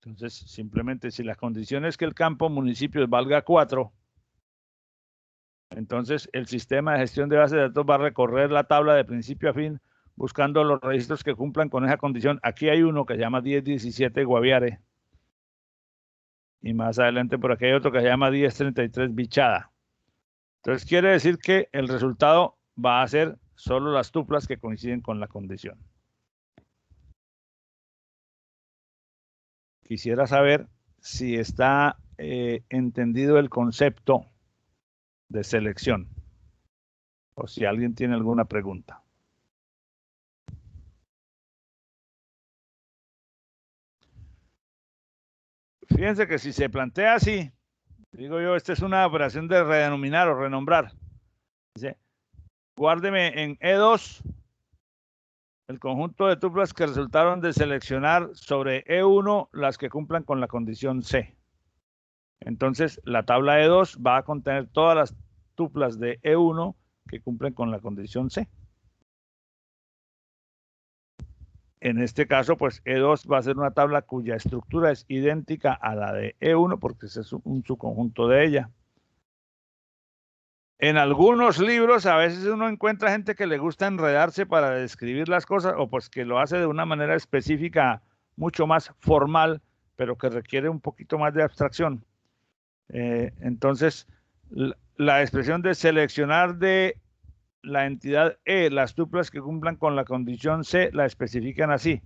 Entonces, simplemente si la condición es que el campo municipios valga 4, entonces el sistema de gestión de bases de datos va a recorrer la tabla de principio a fin buscando los registros que cumplan con esa condición. Aquí hay uno que se llama 1017 Guaviare. Y más adelante por aquí hay otro que se llama 1033 Bichada. Entonces quiere decir que el resultado va a ser solo las tuplas que coinciden con la condición. Quisiera saber si está entendido el concepto de selección o si alguien tiene alguna pregunta. Fíjense que si se plantea así, digo yo, esta es una operación de redenominar o renombrar. Dice, guárdeme en E2 el conjunto de tuplas que resultaron de seleccionar sobre E1 las que cumplan con la condición C. Entonces, la tabla E2 va a contener todas las tuplas de E1 que cumplen con la condición C. En este caso, pues E2 va a ser una tabla cuya estructura es idéntica a la de E1 porque ese es un subconjunto de ella. En algunos libros a veces uno encuentra gente que le gusta enredarse para describir las cosas o pues que lo hace de una manera específica mucho más formal, pero que requiere un poquito más de abstracción. Entonces, la expresión de seleccionar de la entidad E las tuplas que cumplan con la condición C la especifican así.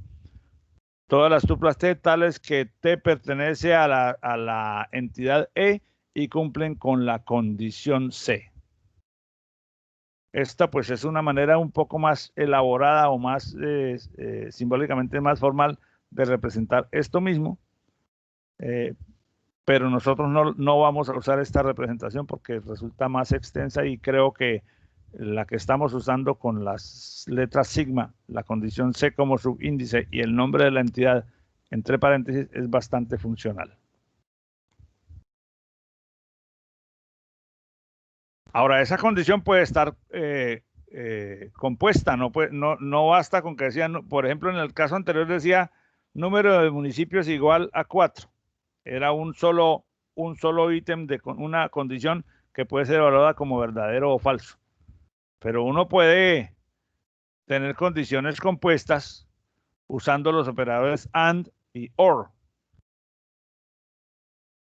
Todas las tuplas T tales que T pertenece a la entidad E y cumplen con la condición C. Esta pues es una manera un poco más elaborada o más simbólicamente más formal de representar esto mismo, pero nosotros no vamos a usar esta representación porque resulta más extensa y creo que la que estamos usando con las letras sigma, la condición C como subíndice y el nombre de la entidad entre paréntesis es bastante funcional. Ahora, esa condición puede estar compuesta, no basta con que decían, por ejemplo, en el caso anterior decía número de municipios igual a 4. Era un solo ítem de una condición que puede ser evaluada como verdadero o falso. Pero uno puede tener condiciones compuestas usando los operadores AND y OR.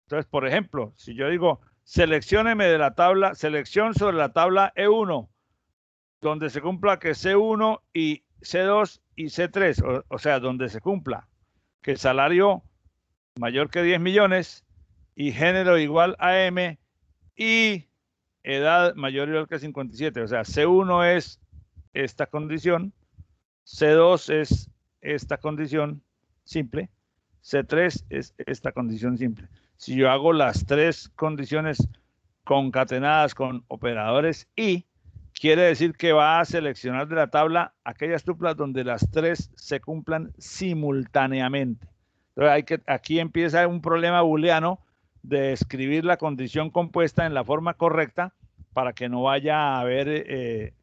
Entonces, por ejemplo, si yo digo, seleccióneme de la tabla, selección sobre la tabla E1, donde se cumpla que C1 y C2 y C3, o sea, donde se cumpla que el salario mayor que 10 millones y género igual a M y edad mayor o igual que 57. O sea, C1 es esta condición, C2 es esta condición simple, C3 es esta condición simple. Si yo hago las tres condiciones concatenadas con operadores y, quiere decir que va a seleccionar de la tabla aquellas tuplas donde las tres se cumplan simultáneamente. Entonces aquí empieza un problema booleano de escribir la condición compuesta en la forma correcta para que no vaya a haber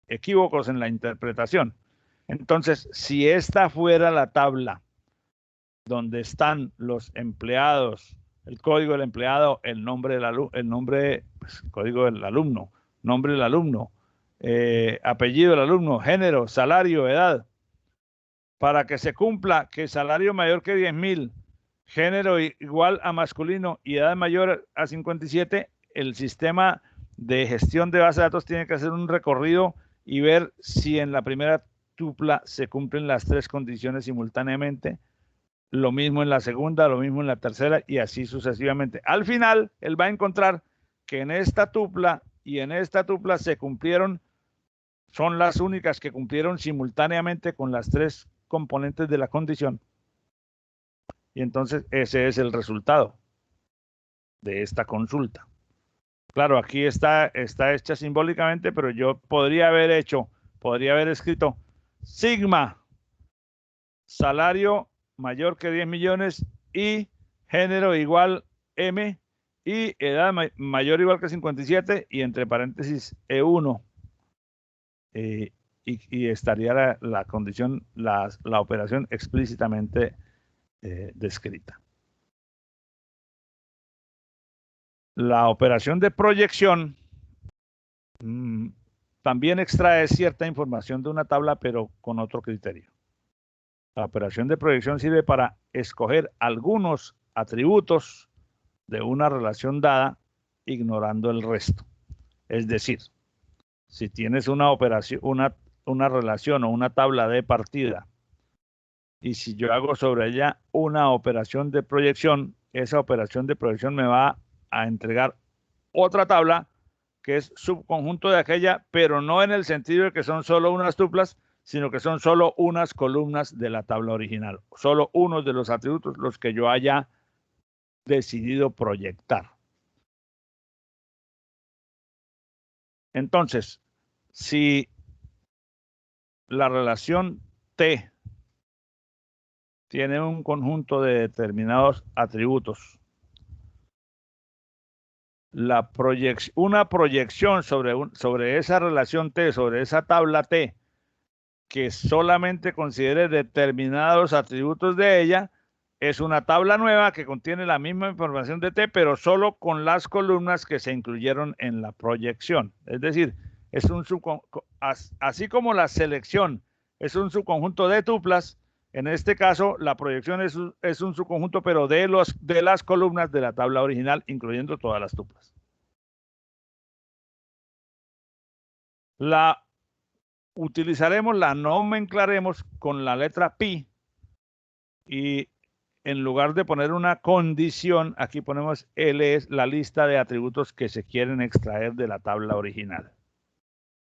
equívocos en la interpretación. Entonces, si esta fuera la tabla donde están los empleados, el código del empleado, el nombre del código del alumno, nombre del alumno, apellido del alumno, género, salario, edad, para que se cumpla que salario mayor que 10.000, género igual a masculino y edad mayor a 57, el sistema de gestión de base de datos tiene que hacer un recorrido y ver si en la primera tupla se cumplen las tres condiciones simultáneamente, lo mismo en la segunda, lo mismo en la tercera y así sucesivamente. Al final, él va a encontrar que en esta tupla y en esta tupla se cumplieron, son las únicas que cumplieron simultáneamente con las tres componentes de la condición. Y entonces ese es el resultado de esta consulta. Claro, aquí está hecha simbólicamente, pero yo podría haber escrito sigma, salario mayor que 10 millones y género igual M y edad mayor igual que 57 y entre paréntesis E1. Y estaría la condición, la operación explícitamente descrita. La operación de proyección también extrae cierta información de una tabla, pero con otro criterio. La operación de proyección sirve para escoger algunos atributos de una relación dada, ignorando el resto. Es decir, si tienes una operación, una relación o una tabla de partida, y si yo hago sobre ella una operación de proyección, esa operación de proyección me va a entregar otra tabla que es subconjunto de aquella, pero no en el sentido de que son solo unas tuplas, sino que son solo unas columnas de la tabla original, solo unos de los atributos los que yo haya decidido proyectar. Entonces, si la relación T tiene un conjunto de determinados atributos, una proyección sobre esa relación T, sobre esa tabla T, que solamente considere determinados atributos de ella, es una tabla nueva que contiene la misma información de T, pero solo con las columnas que se incluyeron en la proyección. Es decir, es así como la selección es un subconjunto de tuplas, en este caso la proyección es un subconjunto, pero de las columnas de la tabla original, incluyendo todas las tuplas. Utilizaremos, la nomenclaremos con la letra pi y en lugar de poner una condición, aquí ponemos L, es la lista de atributos que se quieren extraer de la tabla original.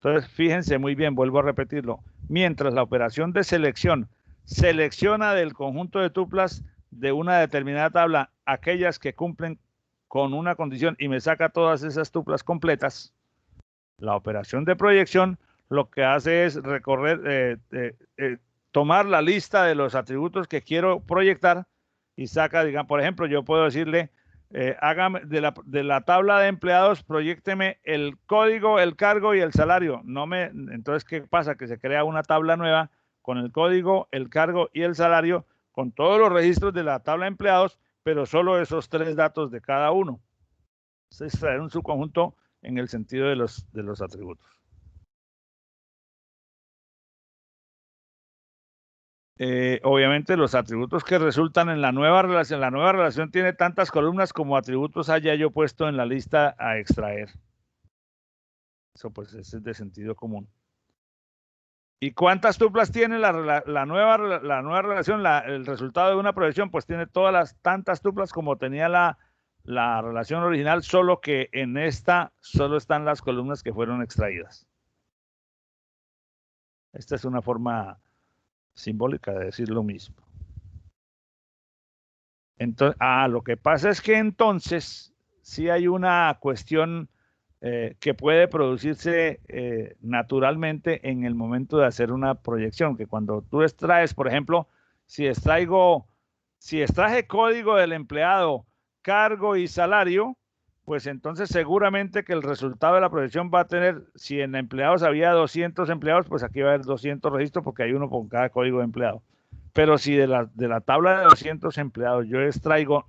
Entonces, fíjense muy bien, vuelvo a repetirlo. Mientras la operación de selección selecciona del conjunto de tuplas de una determinada tabla aquellas que cumplen con una condición y me saca todas esas tuplas completas, la operación de proyección lo que hace es tomar la lista de los atributos que quiero proyectar y saca, digamos, por ejemplo, yo puedo decirle, hágame de la tabla de empleados, proyécteme el código, el cargo y el salario. Entonces, ¿qué pasa? Que se crea una tabla nueva con el código, el cargo y el salario, con todos los registros de la tabla de empleados, pero solo esos tres datos de cada uno. Es extraer un subconjunto en el sentido de los atributos. Obviamente los atributos que resultan en la nueva relación tiene tantas columnas como atributos haya yo puesto en la lista a extraer. Eso pues es de sentido común. ¿Y cuántas tuplas tiene la nueva relación? El resultado de una proyección pues tiene todas las tantas tuplas como tenía la relación original, solo que en esta solo están las columnas que fueron extraídas. Esta es una forma simbólica de decir lo mismo. Entonces, lo que pasa es que entonces sí hay una cuestión que puede producirse naturalmente en el momento de hacer una proyección, que cuando tú extraes, por ejemplo, si extraje código del empleado, cargo y salario, pues entonces seguramente que el resultado de la proyección va a tener, si en empleados había 200 empleados, pues aquí va a haber 200 registros porque hay uno por cada código de empleado. Pero si de la tabla de 200 empleados yo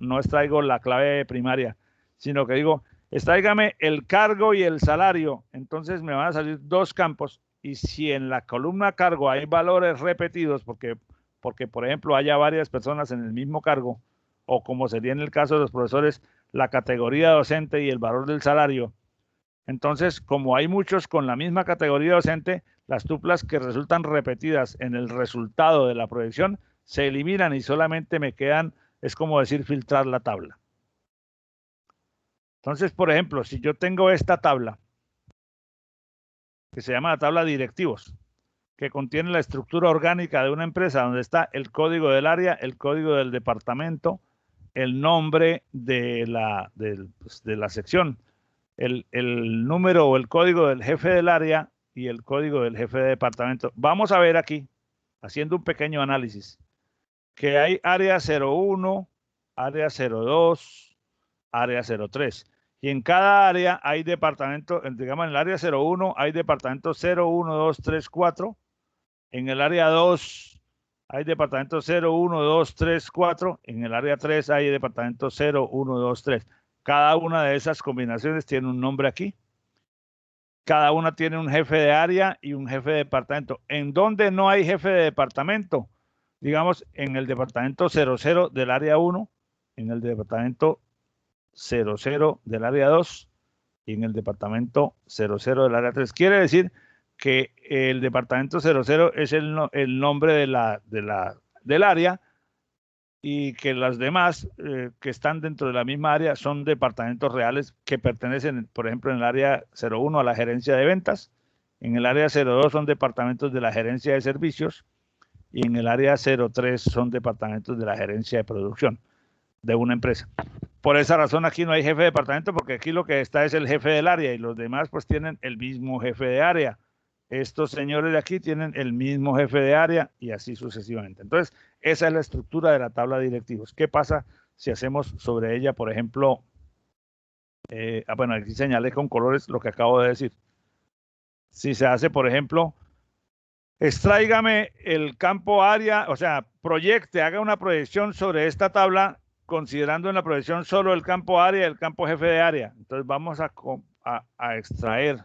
no extraigo la clave primaria, sino que digo, extráigame el cargo y el salario, entonces me van a salir dos campos. Y si en la columna cargo hay valores repetidos, porque por ejemplo haya varias personas en el mismo cargo, o como sería en el caso de los profesores, la categoría docente y el valor del salario. Entonces, como hay muchos con la misma categoría docente, las tuplas que resultan repetidas en el resultado de la proyección se eliminan y solamente me quedan, es como decir, filtrar la tabla. Entonces, por ejemplo, si yo tengo esta tabla, que se llama la tabla de directivos, que contiene la estructura orgánica de una empresa, donde está el código del área, el código del departamento, el nombre de la sección, el número o el código del jefe del área y el código del jefe de departamento. Vamos a ver aquí, haciendo un pequeño análisis, que hay área 01, área 02, área 03. Y en cada área hay departamento, digamos en el área 01 hay departamento 0, 1, 2, 3, 4. En el área 2 hay departamento 0, 1, 2, 3, 4. En el área 3 hay departamento 0, 1, 2, 3. Cada una de esas combinaciones tiene un nombre aquí. Cada una tiene un jefe de área y un jefe de departamento. ¿En dónde no hay jefe de departamento? Digamos, en el departamento 00 del área 1, en el departamento 00 del área 2 y en el departamento 00 del área 3. Quiere decir que el departamento 00 es el nombre del área y que las demás que están dentro de la misma área son departamentos reales que pertenecen, por ejemplo, en el área 01 a la gerencia de ventas, en el área 02 son departamentos de la gerencia de servicios y en el área 03 son departamentos de la gerencia de producción de una empresa. Por esa razón aquí no hay jefe de departamento porque aquí lo que está es el jefe del área y los demás pues tienen el mismo jefe de área. Estos señores de aquí tienen el mismo jefe de área y así sucesivamente. Entonces, esa es la estructura de la tabla de directivos. ¿Qué pasa si hacemos sobre ella, por ejemplo, bueno, aquí señalé con colores lo que acabo de decir. Si se hace, por ejemplo, extráigame el campo área, o sea, proyecte, haga una proyección sobre esta tabla considerando en la proyección solo el campo área y el campo jefe de área. Entonces vamos a extraer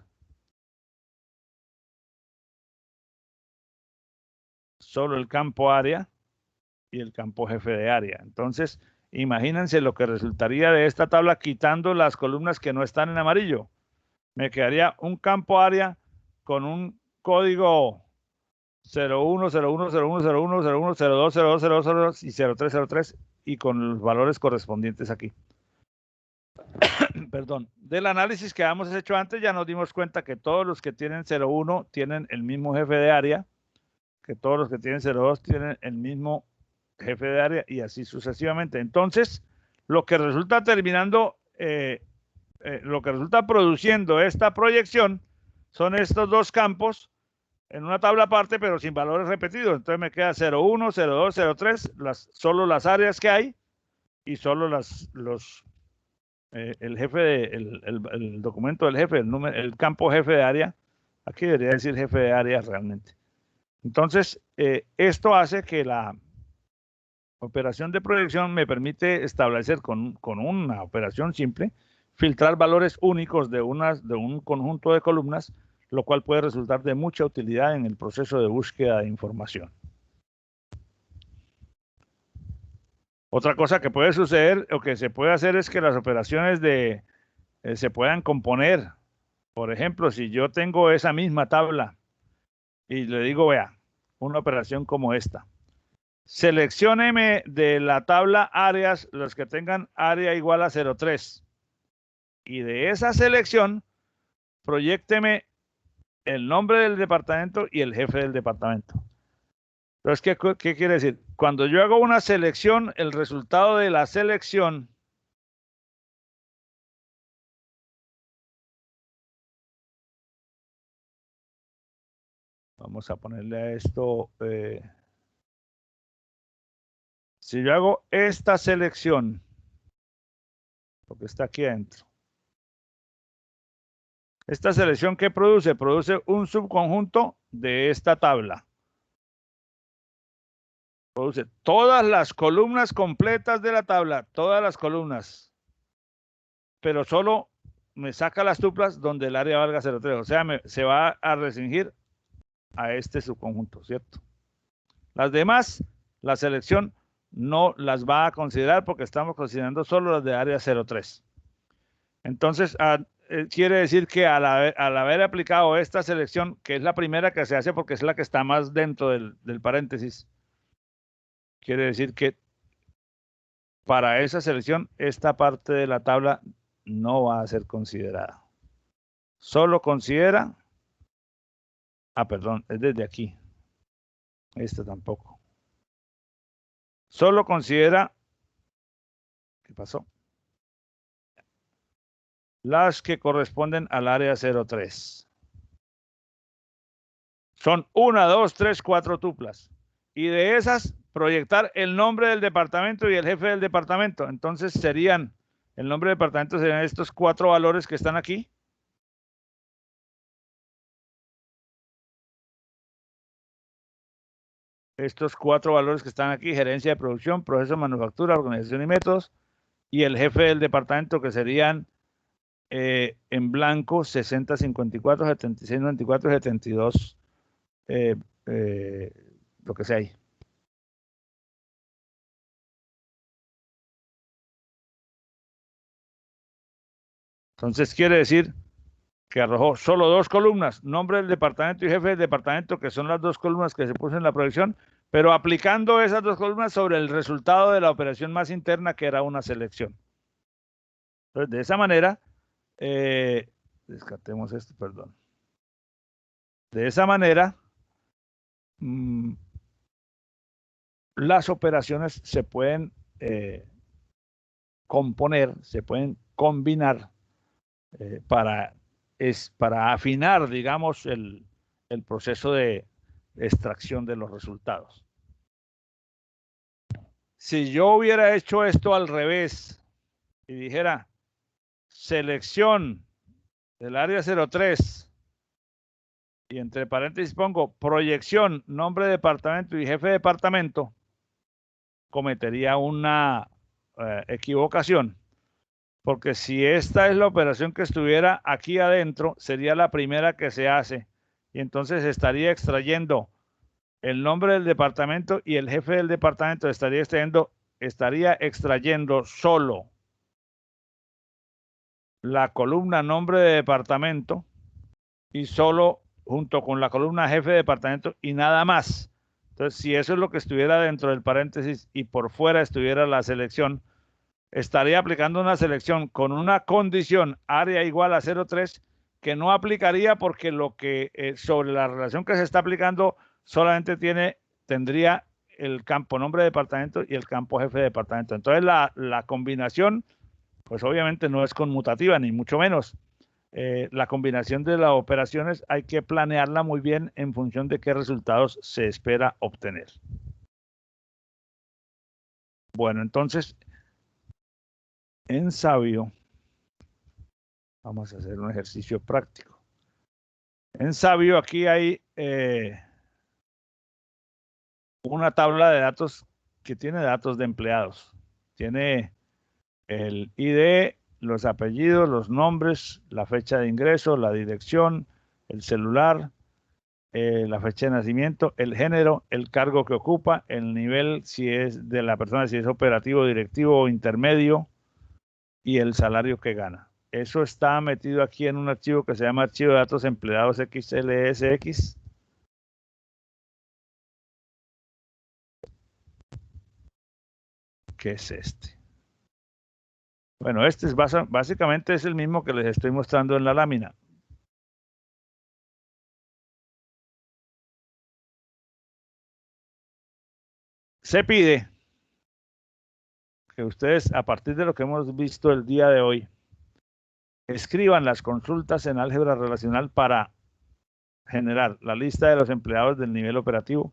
solo el campo área y el campo jefe de área. Entonces, imagínense lo que resultaría de esta tabla quitando las columnas que no están en amarillo. Me quedaría un campo área con un código 01, 01, 01, 01, 01, 02, 02, 02, 02 y 03, 03 y con los valores correspondientes aquí. Perdón. Del análisis que habíamos hecho antes ya nos dimos cuenta que todos los que tienen 01 tienen el mismo jefe de área, que todos los que tienen 02 tienen el mismo jefe de área y así sucesivamente. Entonces, lo que resulta lo que resulta produciendo esta proyección son estos dos campos en una tabla aparte, pero sin valores repetidos. Entonces me queda 01, 02, 03, solo las áreas que hay y solo el jefe, el documento del jefe, el campo jefe de área. Aquí debería decir jefe de área realmente. Entonces, esto hace que la operación de proyección me permite establecer con una operación simple, filtrar valores únicos de un conjunto de columnas, lo cual puede resultar de mucha utilidad en el proceso de búsqueda de información. Otra cosa que puede suceder o que se puede hacer es que las operaciones se puedan componer. Por ejemplo, si yo tengo esa misma tabla y le digo, vea, una operación como esta. Seleccióneme de la tabla áreas los que tengan área igual a 03. Y de esa selección, proyécteme el nombre del departamento y el jefe del departamento. Entonces, ¿qué quiere decir? Cuando yo hago una selección, el resultado de la selección vamos a ponerle a esto, si yo hago esta selección, lo que está aquí adentro, ¿Esta selección qué produce? Produce un subconjunto de esta tabla. Produce todas las columnas completas de la tabla, todas las columnas. Pero solo me saca las tuplas donde el área valga 0,3. O sea, se va a restringir a este subconjunto, ¿cierto? Las demás, la selección no las va a considerar porque estamos considerando solo las de área 0,3. Entonces, quiere decir que al haber aplicado esta selección, que es la primera que se hace porque es la que está más dentro del paréntesis, quiere decir que para esa selección, esta parte de la tabla no va a ser considerada. Solo considera, perdón, es desde aquí. Esta tampoco. Solo considera, ¿qué pasó? Las que corresponden al área 03. Son 1, 2, 3, 4 tuplas. Y de esas, proyectar el nombre del departamento y el jefe del departamento. Entonces serían, el nombre del departamento serían estos 4 valores que están aquí. Estos 4 valores que están aquí: gerencia de producción, proceso de manufactura, organización y métodos. Y el jefe del departamento, que serían en blanco 60, 54, 76, 94, 72, lo que sea ahí. Entonces quiere decir que arrojó solo 2 columnas, nombre del departamento y jefe del departamento, que son las 2 columnas que se puso en la proyección, pero aplicando esas 2 columnas sobre el resultado de la operación más interna, que era una selección. Entonces, de esa manera, descartemos esto, perdón. De esa manera, las operaciones se pueden componer, se pueden combinar para afinar, digamos, el proceso de extracción de los resultados. Si yo hubiera hecho esto al revés y dijera selección del área 03 y entre paréntesis pongo proyección, nombre de departamento y jefe de departamento, cometería una equivocación. Porque si esta es la operación que estuviera aquí adentro, sería la primera que se hace. Y entonces estaría extrayendo el nombre del departamento y el jefe del departamento estaría extrayendo solo la columna nombre de departamento y solo junto con la columna jefe de departamento y nada más. Entonces, si eso es lo que estuviera dentro del paréntesis y por fuera estuviera la selección, estaría aplicando una selección con una condición área igual a 0,3 que no aplicaría porque lo que sobre la relación que se está aplicando solamente tendría el campo nombre de departamento y el campo jefe de departamento. Entonces la combinación, pues obviamente no es conmutativa, ni mucho menos. La combinación de las operaciones hay que planearla muy bien en función de qué resultados se espera obtener. Bueno, entonces, en Savio, vamos a hacer un ejercicio práctico. En Savio aquí hay una tabla de datos que tiene datos de empleados. Tiene el ID, los apellidos, los nombres, la fecha de ingreso, la dirección, el celular, la fecha de nacimiento, el género, el cargo que ocupa, el nivel si es de la persona, si es operativo, directivo o intermedio, y el salario que gana. Eso está metido aquí en un archivo que se llama Archivo de Datos Empleados XLSX. ¿Qué es este? Bueno, este es básicamente es el mismo que les estoy mostrando en la lámina. Se pide que ustedes, a partir de lo que hemos visto el día de hoy, escriban las consultas en álgebra relacional para generar la lista de los empleados del nivel operativo,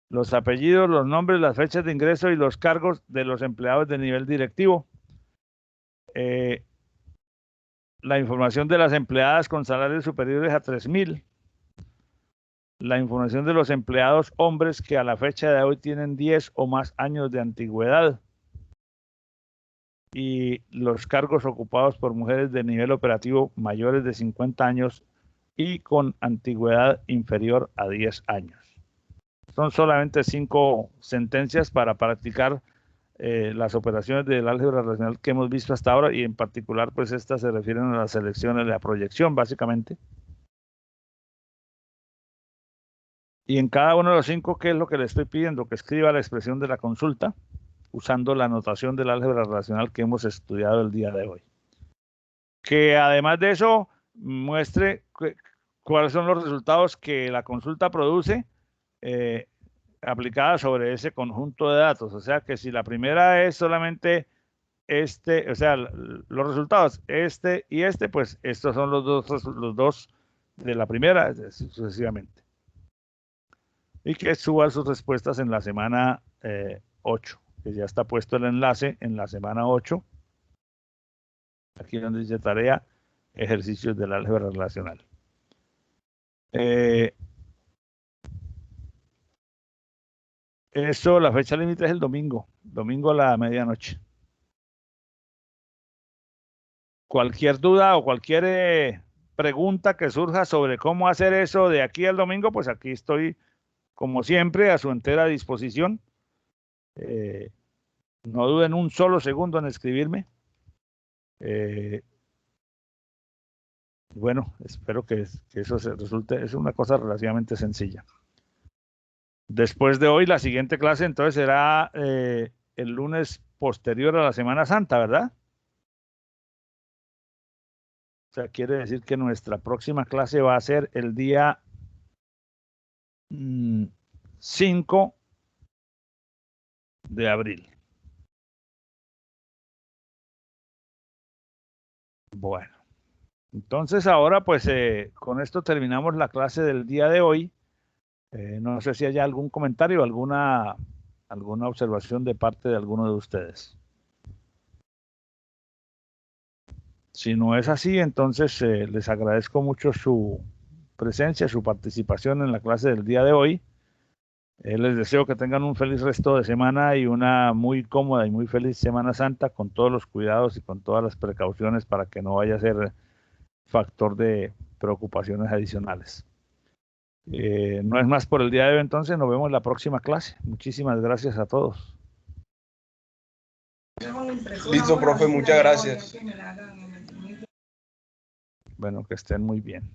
los apellidos, los nombres, las fechas de ingreso y los cargos de los empleados del nivel directivo, la información de las empleadas con salarios superiores a 3.000, la información de los empleados hombres que a la fecha de hoy tienen 10 o más años de antigüedad, y los cargos ocupados por mujeres de nivel operativo mayores de 50 años y con antigüedad inferior a 10 años. Son solamente 5 sentencias para practicar las operaciones del álgebra racional que hemos visto hasta ahora, y en particular pues estas se refieren a las selecciones de la proyección básicamente. Y en cada uno de los 5, ¿qué es lo que le estoy pidiendo? Que escriba la expresión de la consulta usando la notación del álgebra racional que hemos estudiado el día de hoy. Que además de eso muestre cuáles son los resultados que la consulta produce aplicada sobre ese conjunto de datos. O sea que si la primera es solamente o sea, los resultados este y este, pues estos son los dos de la primera, sucesivamente. Y que suba sus respuestas en la semana 8, que ya está puesto el enlace en la semana 8. Aquí donde dice tarea, ejercicios del álgebra relacional. Eso, la fecha límite es el domingo a la medianoche. Cualquier duda o cualquier pregunta que surja sobre cómo hacer eso de aquí al domingo, pues aquí estoy, como siempre, a su entera disposición. No duden un solo segundo en escribirme. Bueno, espero que eso se resulte, es una cosa relativamente sencilla. Después de hoy, la siguiente clase entonces será el lunes posterior a la Semana Santa, ¿verdad? O sea, quiere decir que nuestra próxima clase va a ser el día 5 de abril. Bueno, entonces ahora pues con esto terminamos la clase del día de hoy. No sé si hay algún comentario, alguna observación de parte de alguno de ustedes. Si no es así, entonces les agradezco mucho su presencia, su participación en la clase del día de hoy. Les deseo que tengan un feliz resto de semana y una muy cómoda y muy feliz Semana Santa, con todos los cuidados y con todas las precauciones para que no vaya a ser factor de preocupaciones adicionales. No es más por el día de hoy, entonces nos vemos en la próxima clase. Muchísimas gracias a todos. Listo, profe, muchas gracias. Bueno, que estén muy bien.